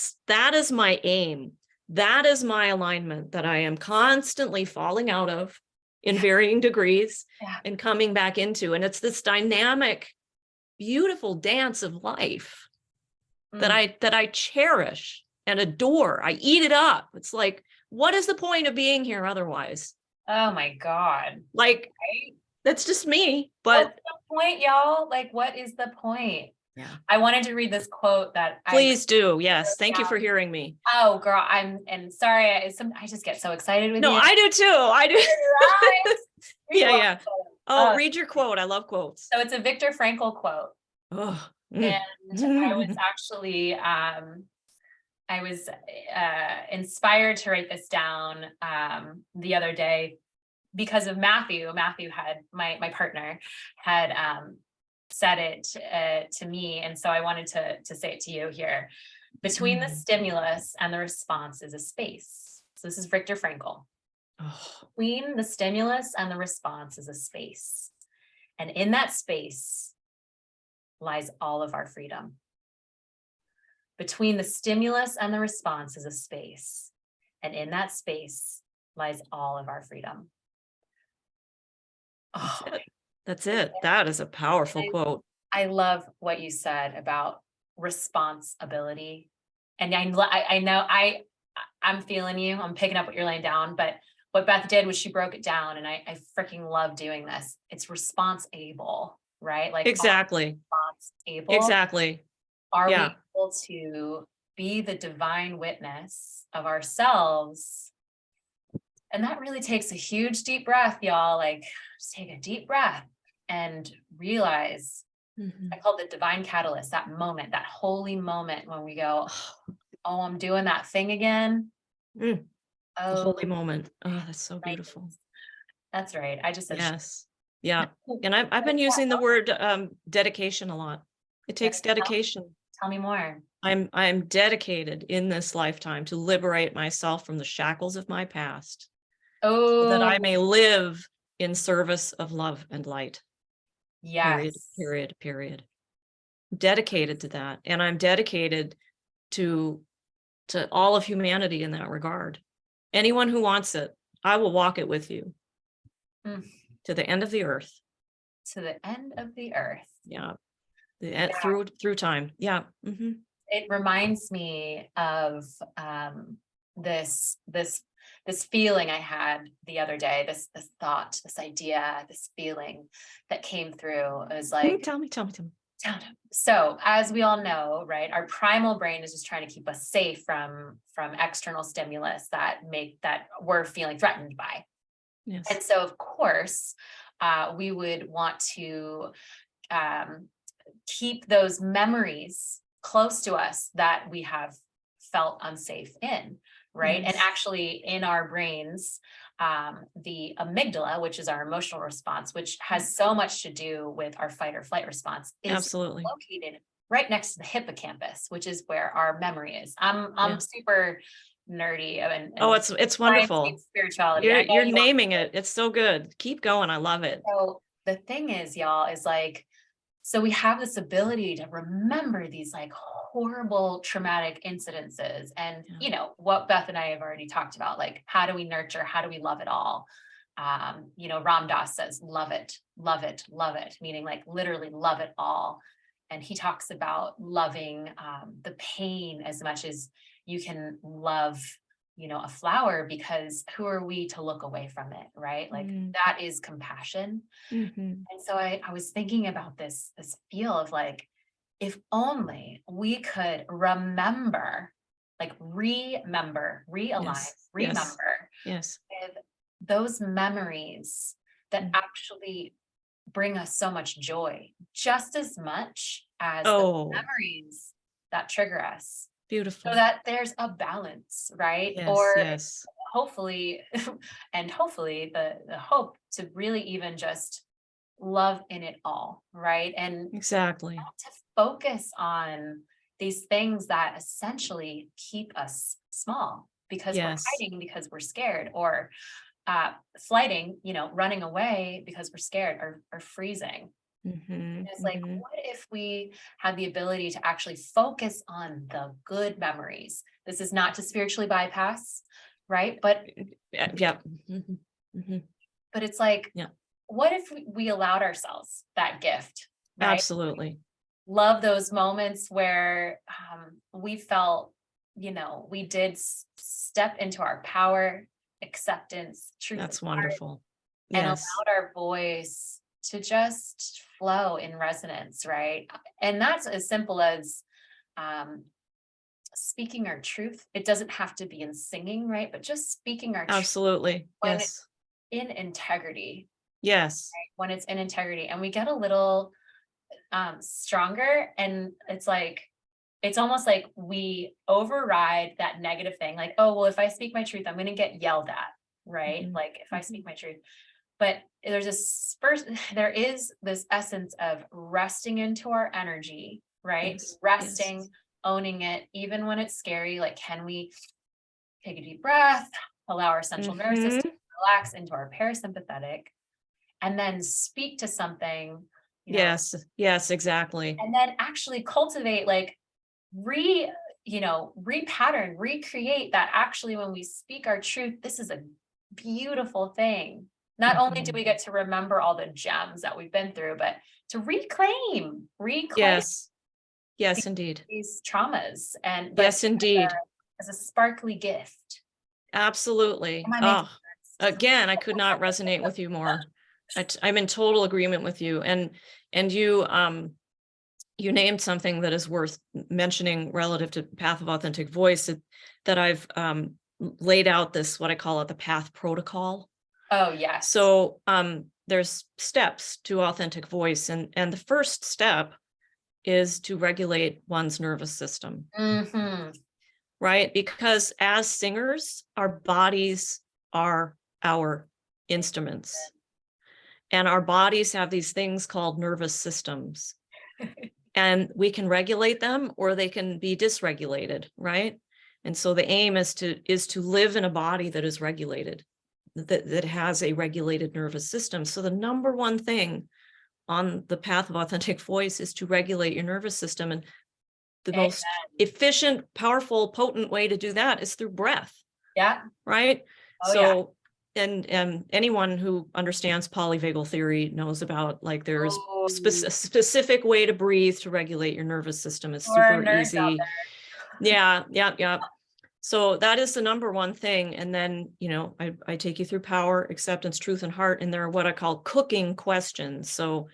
is my aim. That is my alignment that I am constantly falling out of in varying degrees and coming back into. And it's this dynamic, beautiful dance of life that I cherish and adore. I eat it up. It's like, what is the point of being here otherwise?
Oh my God.
Like,
right?
That's just me. But
what's the point, y'all? Like, what is the point?
Yeah.
I wanted to read this quote that
Please do. Yes. Thank you for hearing me.
Oh, girl, and sorry. I just get so excited with you.
No, I do too. I do. Yeah. Oh, read your quote. I love quotes.
So it's a Viktor Frankl quote.
Oh.
And I was actually, I was inspired to write this down the other day because of Matthew. Matthew had, my partner had said it to me. And so I wanted to say it to you here. Between the stimulus and the response is a space. So this is Viktor Frankl. Between the stimulus and the response is a space. And in that space lies all of our freedom. Between the stimulus and the response is a space. And in that space lies all of our freedom.
That's it. That is a powerful quote.
I love what you said about responsibility. And I know I'm feeling you. I'm picking up what you're laying down. But what Beth did was she broke it down, and I freaking love doing this. It's responsible, right? Like
exactly.
Responsible.
Exactly.
Are we able to be the divine witness of ourselves? And that really takes a huge deep breath, y'all. Like, just take a deep breath and realize, I call it the divine catalyst, that moment, that holy moment when we go, oh, I'm doing that thing again.
The holy moment. Oh, that's so beautiful.
That's right. I just said
yes. Yeah. And I've been using the word dedication a lot. It takes dedication.
Tell me more.
I'm dedicated in this lifetime to liberate myself from the shackles of my past. So that I may live in service of love and light.
Yes.
Period. I'm dedicated to that. And I'm dedicated to all of humanity in that regard. Anyone who wants it, I will walk it with you to the end of the earth.
To the end of the earth.
Yeah. Through time. Yeah.
It reminds me of this feeling I had the other day, this thought, this idea, this feeling that came through. It was like,
tell me.
So as we all know, right, our primal brain is just trying to keep us safe from external stimulus that we're feeling threatened by. Yes. And so of course, we would want to keep those memories close to us that we have felt unsafe in. Right. Yes. And actually in our brains, the amygdala, which is our emotional response, which has so much to do with our fight or flight response, is absolutely located right next to the hippocampus, which is where our memory is. I'm super nerdy. And
it's wonderful.
Spirituality.
You're naming it. It's so good. Keep going. I love it.
So the thing is, y'all, is like, so we have this ability to remember these like horrible traumatic incidences. And, you know, what Beth and I have already talked about, like, how do we nurture? How do we love it all? You know, Ram Dass says, love it, meaning like literally love it all. And he talks about loving the pain as much as you can love, you know, a flower, because who are we to look away from it, right? Like that is compassion. And so I was thinking about this feel of like, if only we could remember, like realign, remember
with
those memories that actually bring us so much joy, just as much as the memories that trigger us.
Beautiful.
So that there's a balance, right?
Yes,
or
yes.
hopefully, and hopefully the hope to really even just love in it all, right? And
Exactly.
not to focus on these things that essentially keep us small because we're
Yes.
hiding because we're scared, or flighting, running away because we're scared, or freezing.
Mm-hmm,
It's like,
mm-hmm.
what if we had the ability to actually focus on the good memories? This is not to spiritually bypass, right? But
Yeah. Mm-hmm, mm-hmm.
it's like,
Yeah,
what if we allowed ourselves that gift, right?
absolutely.
Love those moments where we felt, we did step into our power, acceptance, truth, and
That's
heart,
wonderful.
and
Yes,
allowed our voice to just flow in resonance, right? And that's as simple as um, speaking our truth. It doesn't have to be in singing, right? But just speaking our truth
absolutely.
when it's
Yes,
in integrity,
yes,
when it's in integrity, and we get a little stronger. And it's almost like we override that negative thing, like, oh well, if I speak my truth, I'm going to get yelled at, right?
mhm,
Like if I
mhm.
speak my truth. But there is this essence of resting into our energy, right?
Yes, yes.
Resting, owning it, even when it's scary. Like, can we take a deep breath, allow our central nervous
Mm-hmm.
system to relax into our parasympathetic, and then speak to something,
Yes, yes, exactly.
and then actually cultivate, like, repattern, recreate that. Actually, when we speak our truth, this is a beautiful thing. Not only do
Mhm.
we get to remember all the gems that we've been through, but to reclaim
Yes, yes, indeed.
these traumas, but
Yes, indeed.
as a sparkly gift. Am
Absolutely.
I making
Oh,
sense?
again, I could not resonate with you more. I'm in total agreement with you. And you named something that is worth mentioning relative to path of authentic voice, that I've laid out this, what I call it, the path protocol.
Oh, yes.
So there's steps to authentic voice, and the first step is to regulate one's nervous system,
Hmm.
right? Because as singers, our bodies are our instruments, and our bodies have these things called nervous systems, and we can regulate them or they can be dysregulated, right? And so the aim is to live in a body that is regulated, that has a regulated nervous system. So the number one thing on the path of authentic voice is to regulate your nervous system. And the
Okay.
most efficient, powerful, potent way to do that is through breath,
Yeah.
right?
Oh, yeah.
So, and anyone who understands polyvagal theory knows about, like, there's
Oh,
a specific way to breathe to regulate your nervous system. It's
for our
super
nerds out
easy. Yeah, yeah, yeah. So that is the number one thing. And then, I take you through power, acceptance, truth, and heart. And there are what I call cooking questions. So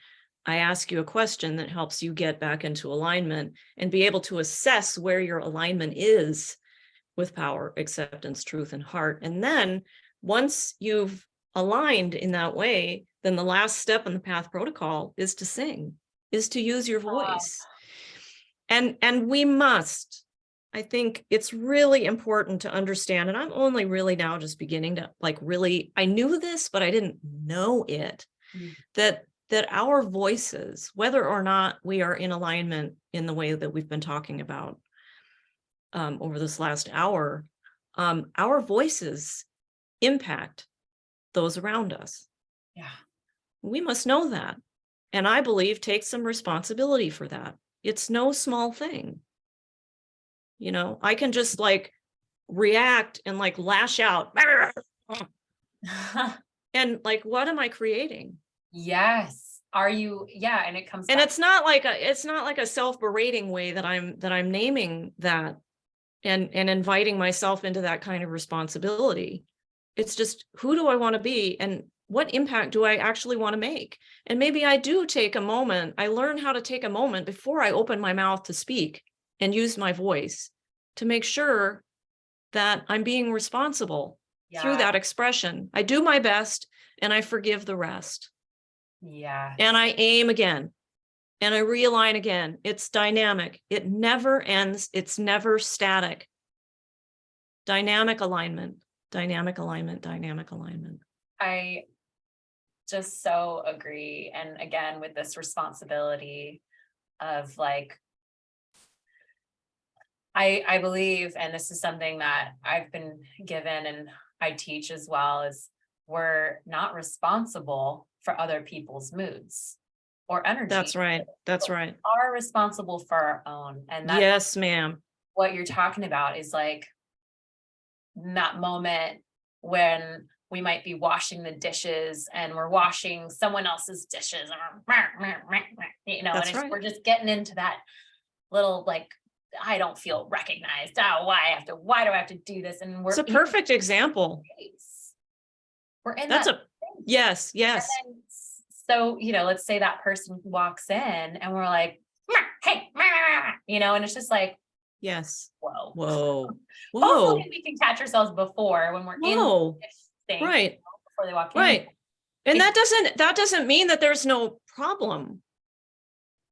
I ask you a question that helps you get back into alignment and be able to assess where your alignment is with power, acceptance, truth, and heart. And then once you've aligned in that way, then the last step in the path protocol is to sing, is to use your voice. And we must, I think it's really important to understand, and I'm only really now just beginning to, like, really, I knew this, but I didn't know it,
there.
that our voices, whether or not we are in alignment in the way that we've been talking about over this last hour, our voices impact those around us.
Yeah.
We must know that. And I believe take some responsibility for that. It's no small thing. I can just, like, react and, like, lash out. And, like, what am I creating?
Yes. Yeah. And it comes
And
back.
it's not like a self-berating way that I'm naming that and inviting myself into that kind of responsibility. It's just, who do I want to be and what impact do I actually want to make? And maybe I do take a moment. I learn how to take a moment before I open my mouth to speak and use my voice to make sure that I'm being responsible through
Yeah.
that expression. I do my best and I forgive the rest.
Yeah.
And I aim again and I realign again. It's dynamic. It never ends. It's never static. Dynamic alignment. Dynamic alignment, dynamic alignment.
I just so agree. And again, with this responsibility of like, I believe, and this is something that I've been given and I teach as well, is we're not responsible for other people's moods or energy.
That's right. That's
but
right.
We are responsible for our own. And that's
Yes, ma'am.
what you're talking about, is like that moment when we might be washing the dishes and we're washing someone else's dishes, you know,
That's
and it's,
right.
we're just getting into that little like, I don't feel recognized. Oh, why do I have to do this? And we're
It's a
in
perfect example.
space. We're in
That's
that
a,
space.
yes, yes.
And then, so, you know, let's say that person walks in and we're like, hey, you know, and it's just like,
Yes.
whoa.
Whoa. Whoa.
Hopefully we can catch ourselves before when we're in
Whoa.
this thing,
Right.
before they walk in.
Right. And that doesn't mean that there's no problem.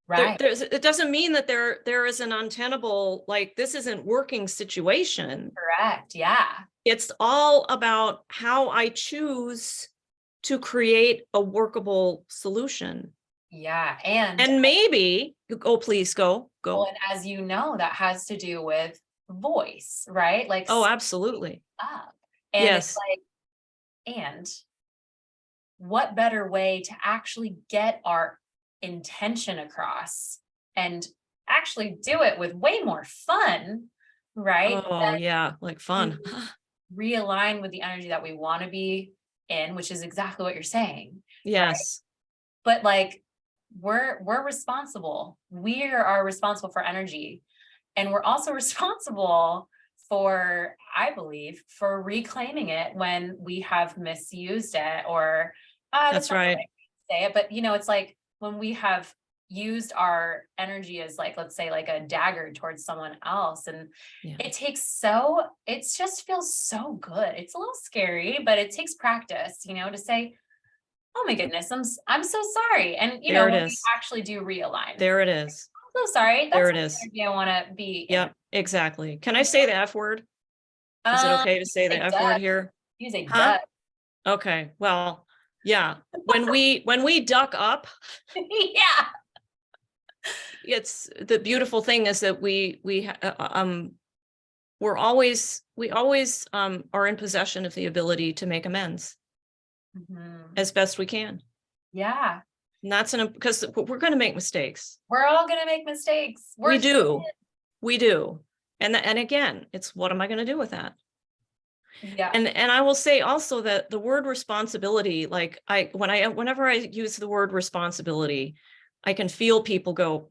Right.
It doesn't mean that there is an untenable, like this isn't working situation.
Correct. Yeah.
It's all about how I choose to create a workable solution.
Yeah. And
Maybe, oh, please go.
well, and as you know, that has to do with voice, right? Like,
Oh, absolutely.
up. And
Yes.
it's like, and what better way to actually get our intention across and actually do it with way more fun, right?
Oh, yeah, like fun.
Realign with the energy that we want to be in, which is exactly what you're saying.
Yes.
Right? But like, we're responsible. We are responsible for energy. And we're also responsible for, I believe, for reclaiming it when we have misused it, or
That's right.
Say it, but you know, it's like when we have used our energy as like, let's say like a dagger towards someone else, and it just feels so good. It's a little scary, but it takes practice, you know, to say, oh my goodness, I'm so sorry. And you know, when we actually do realign.
There it is.
I'm so sorry.
There it is.
I want to be.
Yep, exactly. Can I say the F word? Is it okay to say the F word here?
Use a duck.
Okay. Well, yeah. When we duck up,
yeah.
It's the beautiful thing is that we always are in possession of the ability to make amends as best we can.
Yeah.
And that's because we're going to make mistakes.
We're all going to make mistakes.
We do. And again, it's what am I going to do with that?
Yeah.
And I will say also that the word responsibility, like whenever I use the word responsibility, I can feel people go,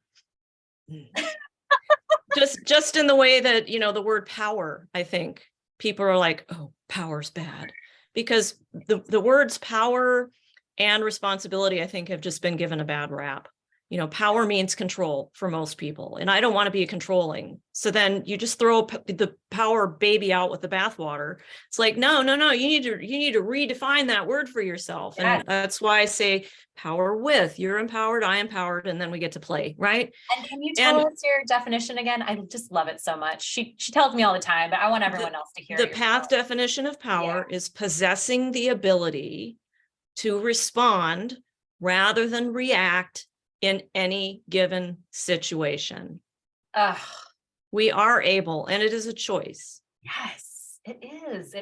just in the way that, you know, the word power, I think people are like, oh, power's bad, because the words power and responsibility, I think, have just been given a bad rap. You know, power means control for most people, and I don't want to be controlling. So then you just throw the power baby out with the bathwater. It's like, no, you need to redefine that word for yourself. Yes. And that's why I say power with, you're empowered, I empowered, and then we get to play, right?
And can you tell us your definition again? I just love it so much. She tells me all the time, but I want everyone else to hear.
The path definition of power is possessing the ability to respond rather than react in any given situation. We are able, and it is a choice.
Yes, it is.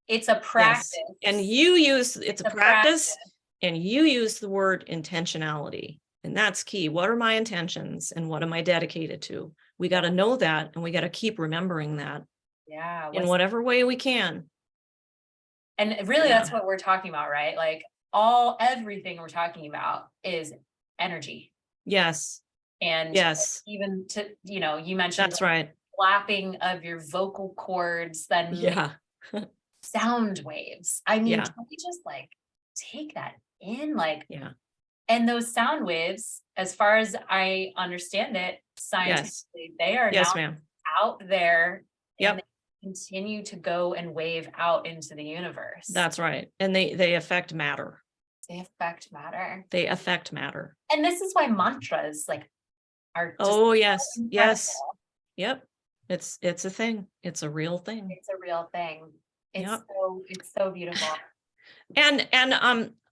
It's a practice. Yes.
And it's a practice, and you use the word intentionality. And that's key. What are my intentions and what am I dedicated to? We got to know that, and we got to keep remembering that. Yeah. In whatever way we can.
And really, that's what we're talking about, right? Like everything we're talking about is energy.
Yes.
And
yes,
even to, you know, you mentioned
that's right.
Flapping of your vocal cords, then sound waves. I mean, can we just like take that in? Like, and those sound waves, as far as I understand it, scientifically, they are now out there. And they continue to go and wave out into the universe.
That's right. And they affect matter.
They affect matter.
They affect matter.
And this is why mantras like are just
yes. Yep. It's a thing. It's a real thing.
It's a real thing.
Yep.
It's so beautiful.
And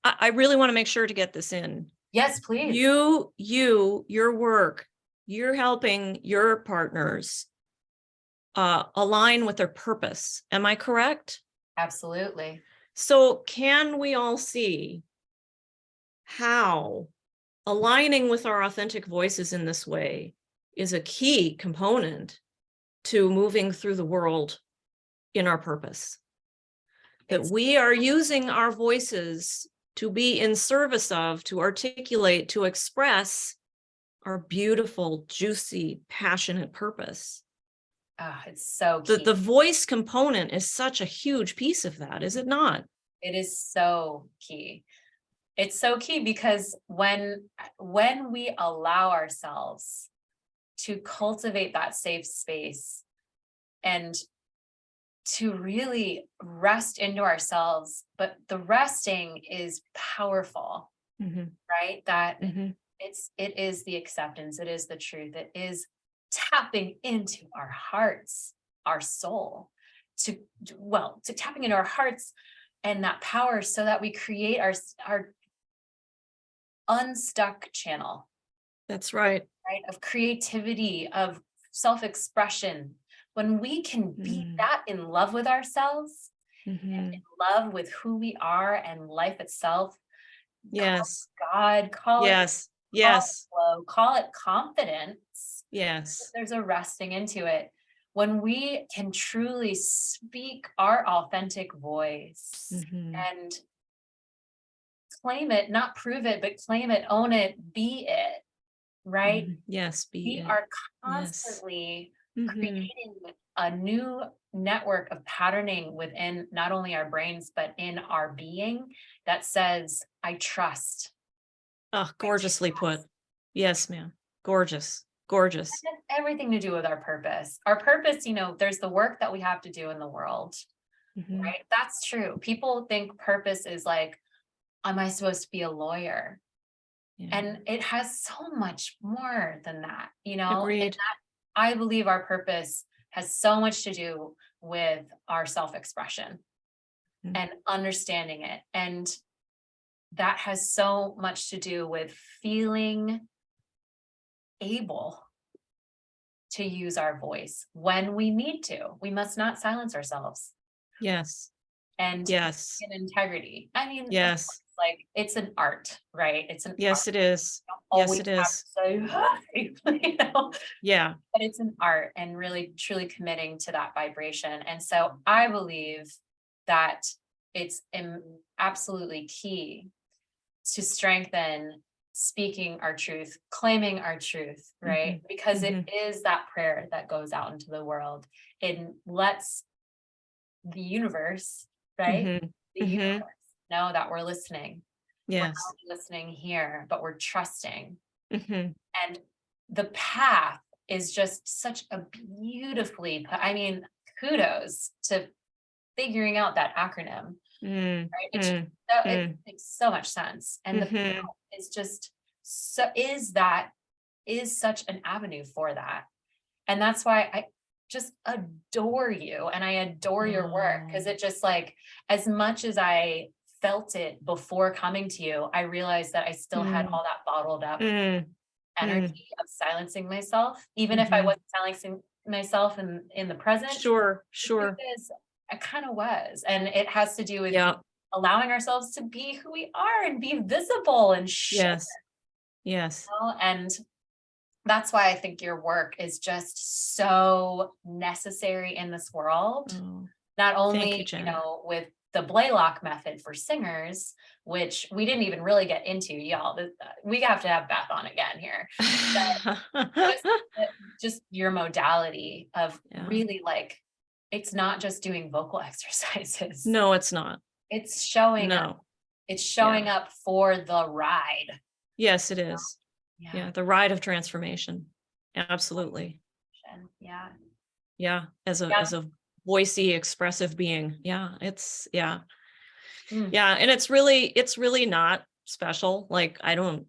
I really want to make sure to get this in.
Yes, please.
Your work, you're helping your partners align with their purpose. Am I correct?
Absolutely.
So can we all see how aligning with our authentic voices in this way is a key component to moving through the world in our purpose? That we are using our voices to be in service of, to articulate, to express our beautiful, juicy, passionate purpose.
It's so key.
The voice component is such a huge piece of that, is it not?
It is so key. It's so key because when we allow ourselves to cultivate that safe space and to really rest into ourselves, but the resting is powerful, right? That it is the acceptance, it is the truth, it is tapping into our hearts, our soul, to tapping into our hearts and that power so that we create our unstuck channel.
That's right.
Right? Of creativity, of self-expression. When we can be that in love with ourselves, and in love with who we are and life itself.
Yes.
God, call
yes.
it
Yes.
flow, call it confidence.
Yes.
There's a resting into it. When we can truly speak our authentic voice and claim it, not prove it, but claim it, own it, be it, right?
Yes,
we are constantly creating a new network of patterning within not only our brains, but in our being that says, I trust.
Oh, gorgeously put. Yes, ma'am. Gorgeous. Gorgeous.
It has everything to do with our purpose. Our purpose, there's the work that we have to do in the world, right? That's true. People think purpose is like, am I supposed to be a lawyer? Yeah. And it has so much more than that,
Agreed.
And that, I believe our purpose has so much to do with our self-expression and understanding it. And that has so much to do with feeling able to use our voice when we need to. We must not silence ourselves.
Yes.
And
yes.
in integrity. I mean,
yes.
Like it's an art, right? It's an
yes,
art.
it is. Yes, it is. Yeah.
But it's an art and really truly committing to that vibration. And so I believe that it's absolutely key to strengthen speaking our truth, claiming our truth, right? Because it is that prayer that goes out into the world. It lets the universe, right? The universe know that we're listening.
Yes.
We're not listening here, but we're trusting. And the path is just such a beautifully, kudos to figuring out that acronym. Right? It makes so much sense. And the path is just is such an avenue for that. And that's why I just adore you and I adore your work, because it just like, as much as I felt it before coming to you, I realized that I still had all that bottled up energy of silencing myself, even if I wasn't silencing myself in the present.
Sure.
Because I kind of was. And it has to do with allowing ourselves to be who we are and be visible and share.
Yes.
And that's why I think your work is just so necessary in this world. Not only, with the Blaylock method for singers, which we didn't even really get into, y'all. We have to have Beth on again here. just your modality of really like, it's not just doing vocal exercises.
No, it's not.
It's showing up. It's showing up for the ride.
Yes, it is. Yeah, the ride of transformation. Absolutely. Yeah. As a voicey, expressive being. Yeah, it's and it's really not special. Like I don't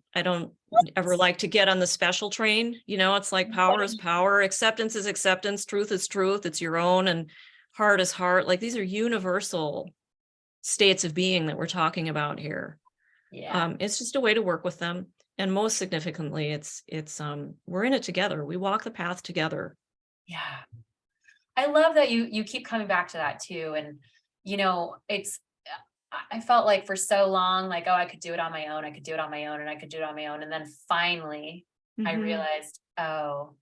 ever like to get on the special train. It's like power is power, acceptance is acceptance, truth is truth. It's your own, and heart is heart. Like these are universal states of being that we're talking about here.
Yeah.
It's just a way to work with them. And most significantly, it's we're in it together. We walk the path together.
Yeah. I love that you keep coming back to that too. And, it's, I felt like for so long, like, oh, I could do it on my own. I could do it on my own and I could do it on my own. And then finally I
Mhm.
realized, oh,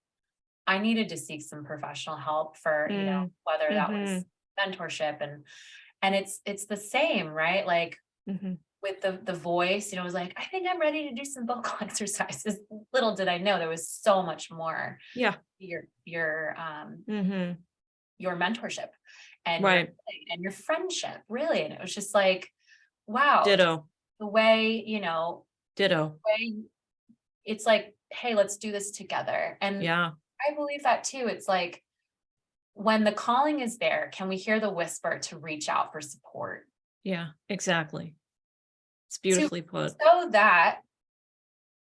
I needed to seek some professional help for, whether that was mentorship and it's the same, right? Like
Mhm.
with the voice, it was like, I think I'm ready to do some vocal exercises. Little did I know there was so much more
Yeah.
your your mentorship and
Right.
your friendship, really. And it was just like, wow, just
Ditto.
the way,
Ditto.
it's like, hey, let's do this together. And
Yeah.
I believe that too. It's like when the calling is there, can we hear the whisper to reach out for support?
Yeah. Exactly. It's
To
beautifully put.
so that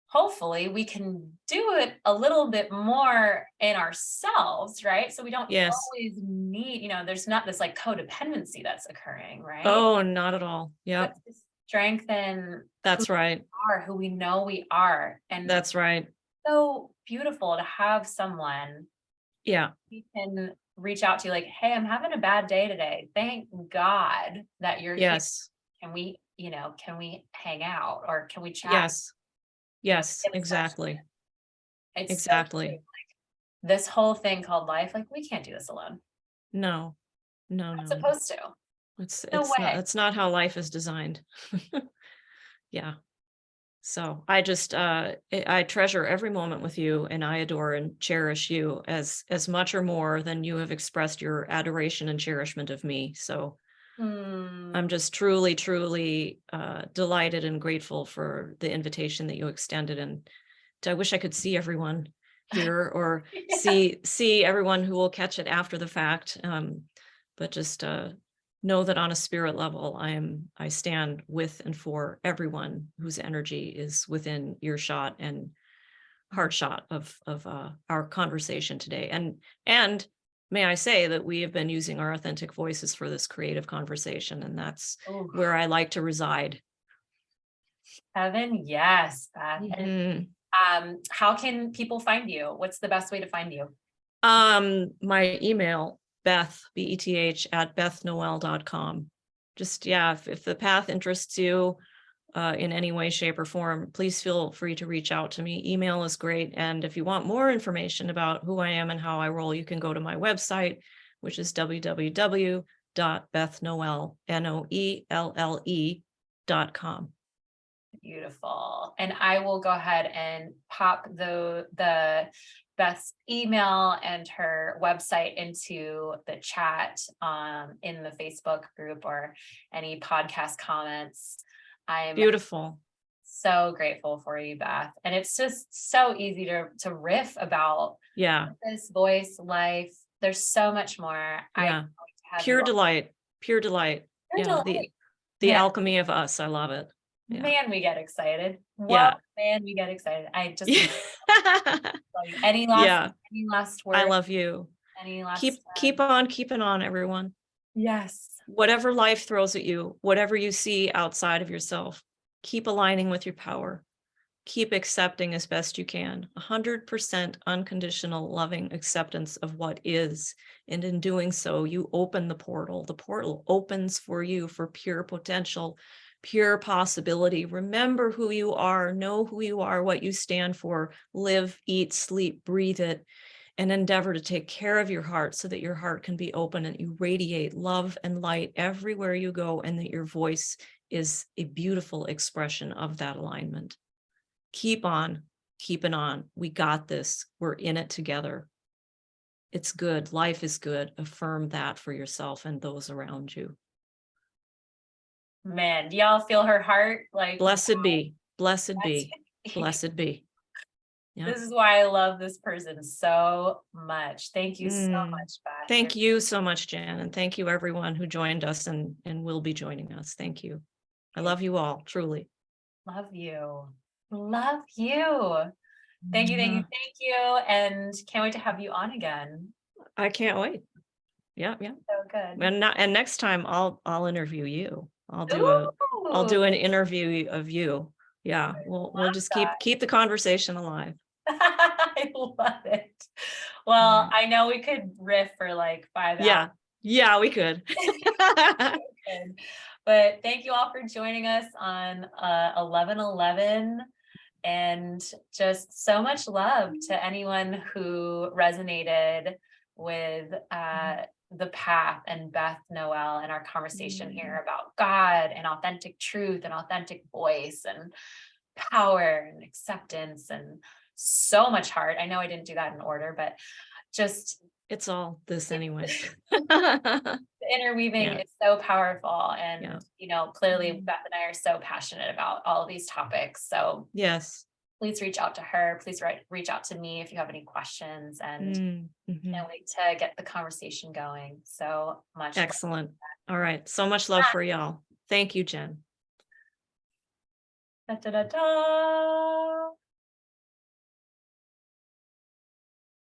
hopefully we can do it a little bit more in ourselves, right? So we don't
Yes.
always need, there's not this like codependency that's occurring, right?
Oh, not at all.
But
Yep.
to strengthen
That's right.
who we know we are. And
That's right.
so beautiful to have someone
Yeah.
we can reach out to, like, hey, I'm having a bad day today. Thank God that you're here.
Yes.
Can we hang out or can we chat?
Yes. Yes.
Get a session?
Exactly.
It's so
Exactly.
true. This whole thing called life, like we can't do this alone.
No. No,
Not
no, no.
supposed to. No way.
It's not how life is designed. Yeah. So I just I treasure every moment with you, and I adore and cherish you as much or more than you have expressed your adoration and cherishment of me. So I'm just truly, truly delighted and grateful for the invitation that you extended. And I wish I could see everyone here or
Yeah.
see everyone who will catch it after the fact. But just know that on a spirit level, I stand with and for everyone whose energy is within earshot and heart shot of our conversation today. And may I say that we have been using our authentic voices for this creative conversation, and that's
Ooh,
where I like to reside.
Heaven, yes, Beth.
Mhm.
And how can people find you? What's the best way to find you?
My email, Beth, BETH at bethnoelle.com. Just, yeah, if the path interests you in any way, shape, or form, please feel free to reach out to me. Email is great. And if you want more information about who I am and how I roll, you can go to my website, which is www.bethnoelle.com.
Beautiful. And I will go ahead and pop the Beth's email and her website into the chat in the Facebook group or any podcast comments. I'm
Beautiful.
so grateful for you, Beth. And it's just so easy to riff about this voice, life. There's so much more.
Yeah. Pure delight. Pure delight. Yeah. The alchemy of us. I love it. Yeah.
Man, we get excited.
Yeah.
Man, we get excited. I just
Yeah.
any last word?
I love you.
Any last
keep on keeping on, everyone.
Yes.
Whatever life throws at you, whatever you see outside of yourself, keep aligning with your power. Keep accepting as best you can. 100% unconditional loving acceptance of what is. And in doing so, you open the portal. The portal opens for you for pure potential, pure possibility. Remember who you are, know who you are, what you stand for, live, eat, sleep, breathe it, and endeavor to take care of your heart so that your heart can be open and you radiate love and light everywhere you go, and that your voice is a beautiful expression of that alignment. Keep on keeping on. We got this. We're in it together. It's good. Life is good. Affirm that for yourself and those around you.
Man, do y'all feel her heart? Like,
blessed be, blessed be, blessed be.
Yeah. This is why I love this person so much. Thank you so much, Beth.
Thank you so much, Jan. And thank you everyone who joined us and will be joining us. Thank you. I love you all, truly.
Love you. Love you. Thank you, thank you, thank you. And can't wait to have you on again.
I can't wait. Yeah. Yeah.
So good.
And next time I'll interview you. I'll do an
Ooh,
interview of you. Yeah. We'll
love
just
that.
keep the conversation alive.
I love it. Well, I know we could riff for like 5 hours.
Yeah. Yeah, we could.
But thank you all for joining us on 11/11, and just so much love to anyone who resonated with the path and Beth Noelle and our conversation here about God and authentic truth and authentic voice and power and acceptance and so much heart. I know I didn't do that in order, but just
It's all this anyway.
the interweaving
Yeah.
is so powerful. And,
Yeah.
you know, clearly Beth and I are so passionate about all of these topics. So
Yes.
please reach out to her. Please reach out to me if you have any questions, and can't wait to get the conversation going. So much love.
Excellent. All right. So much love for y'all. Thank you, Jen.
Da, da, da, da.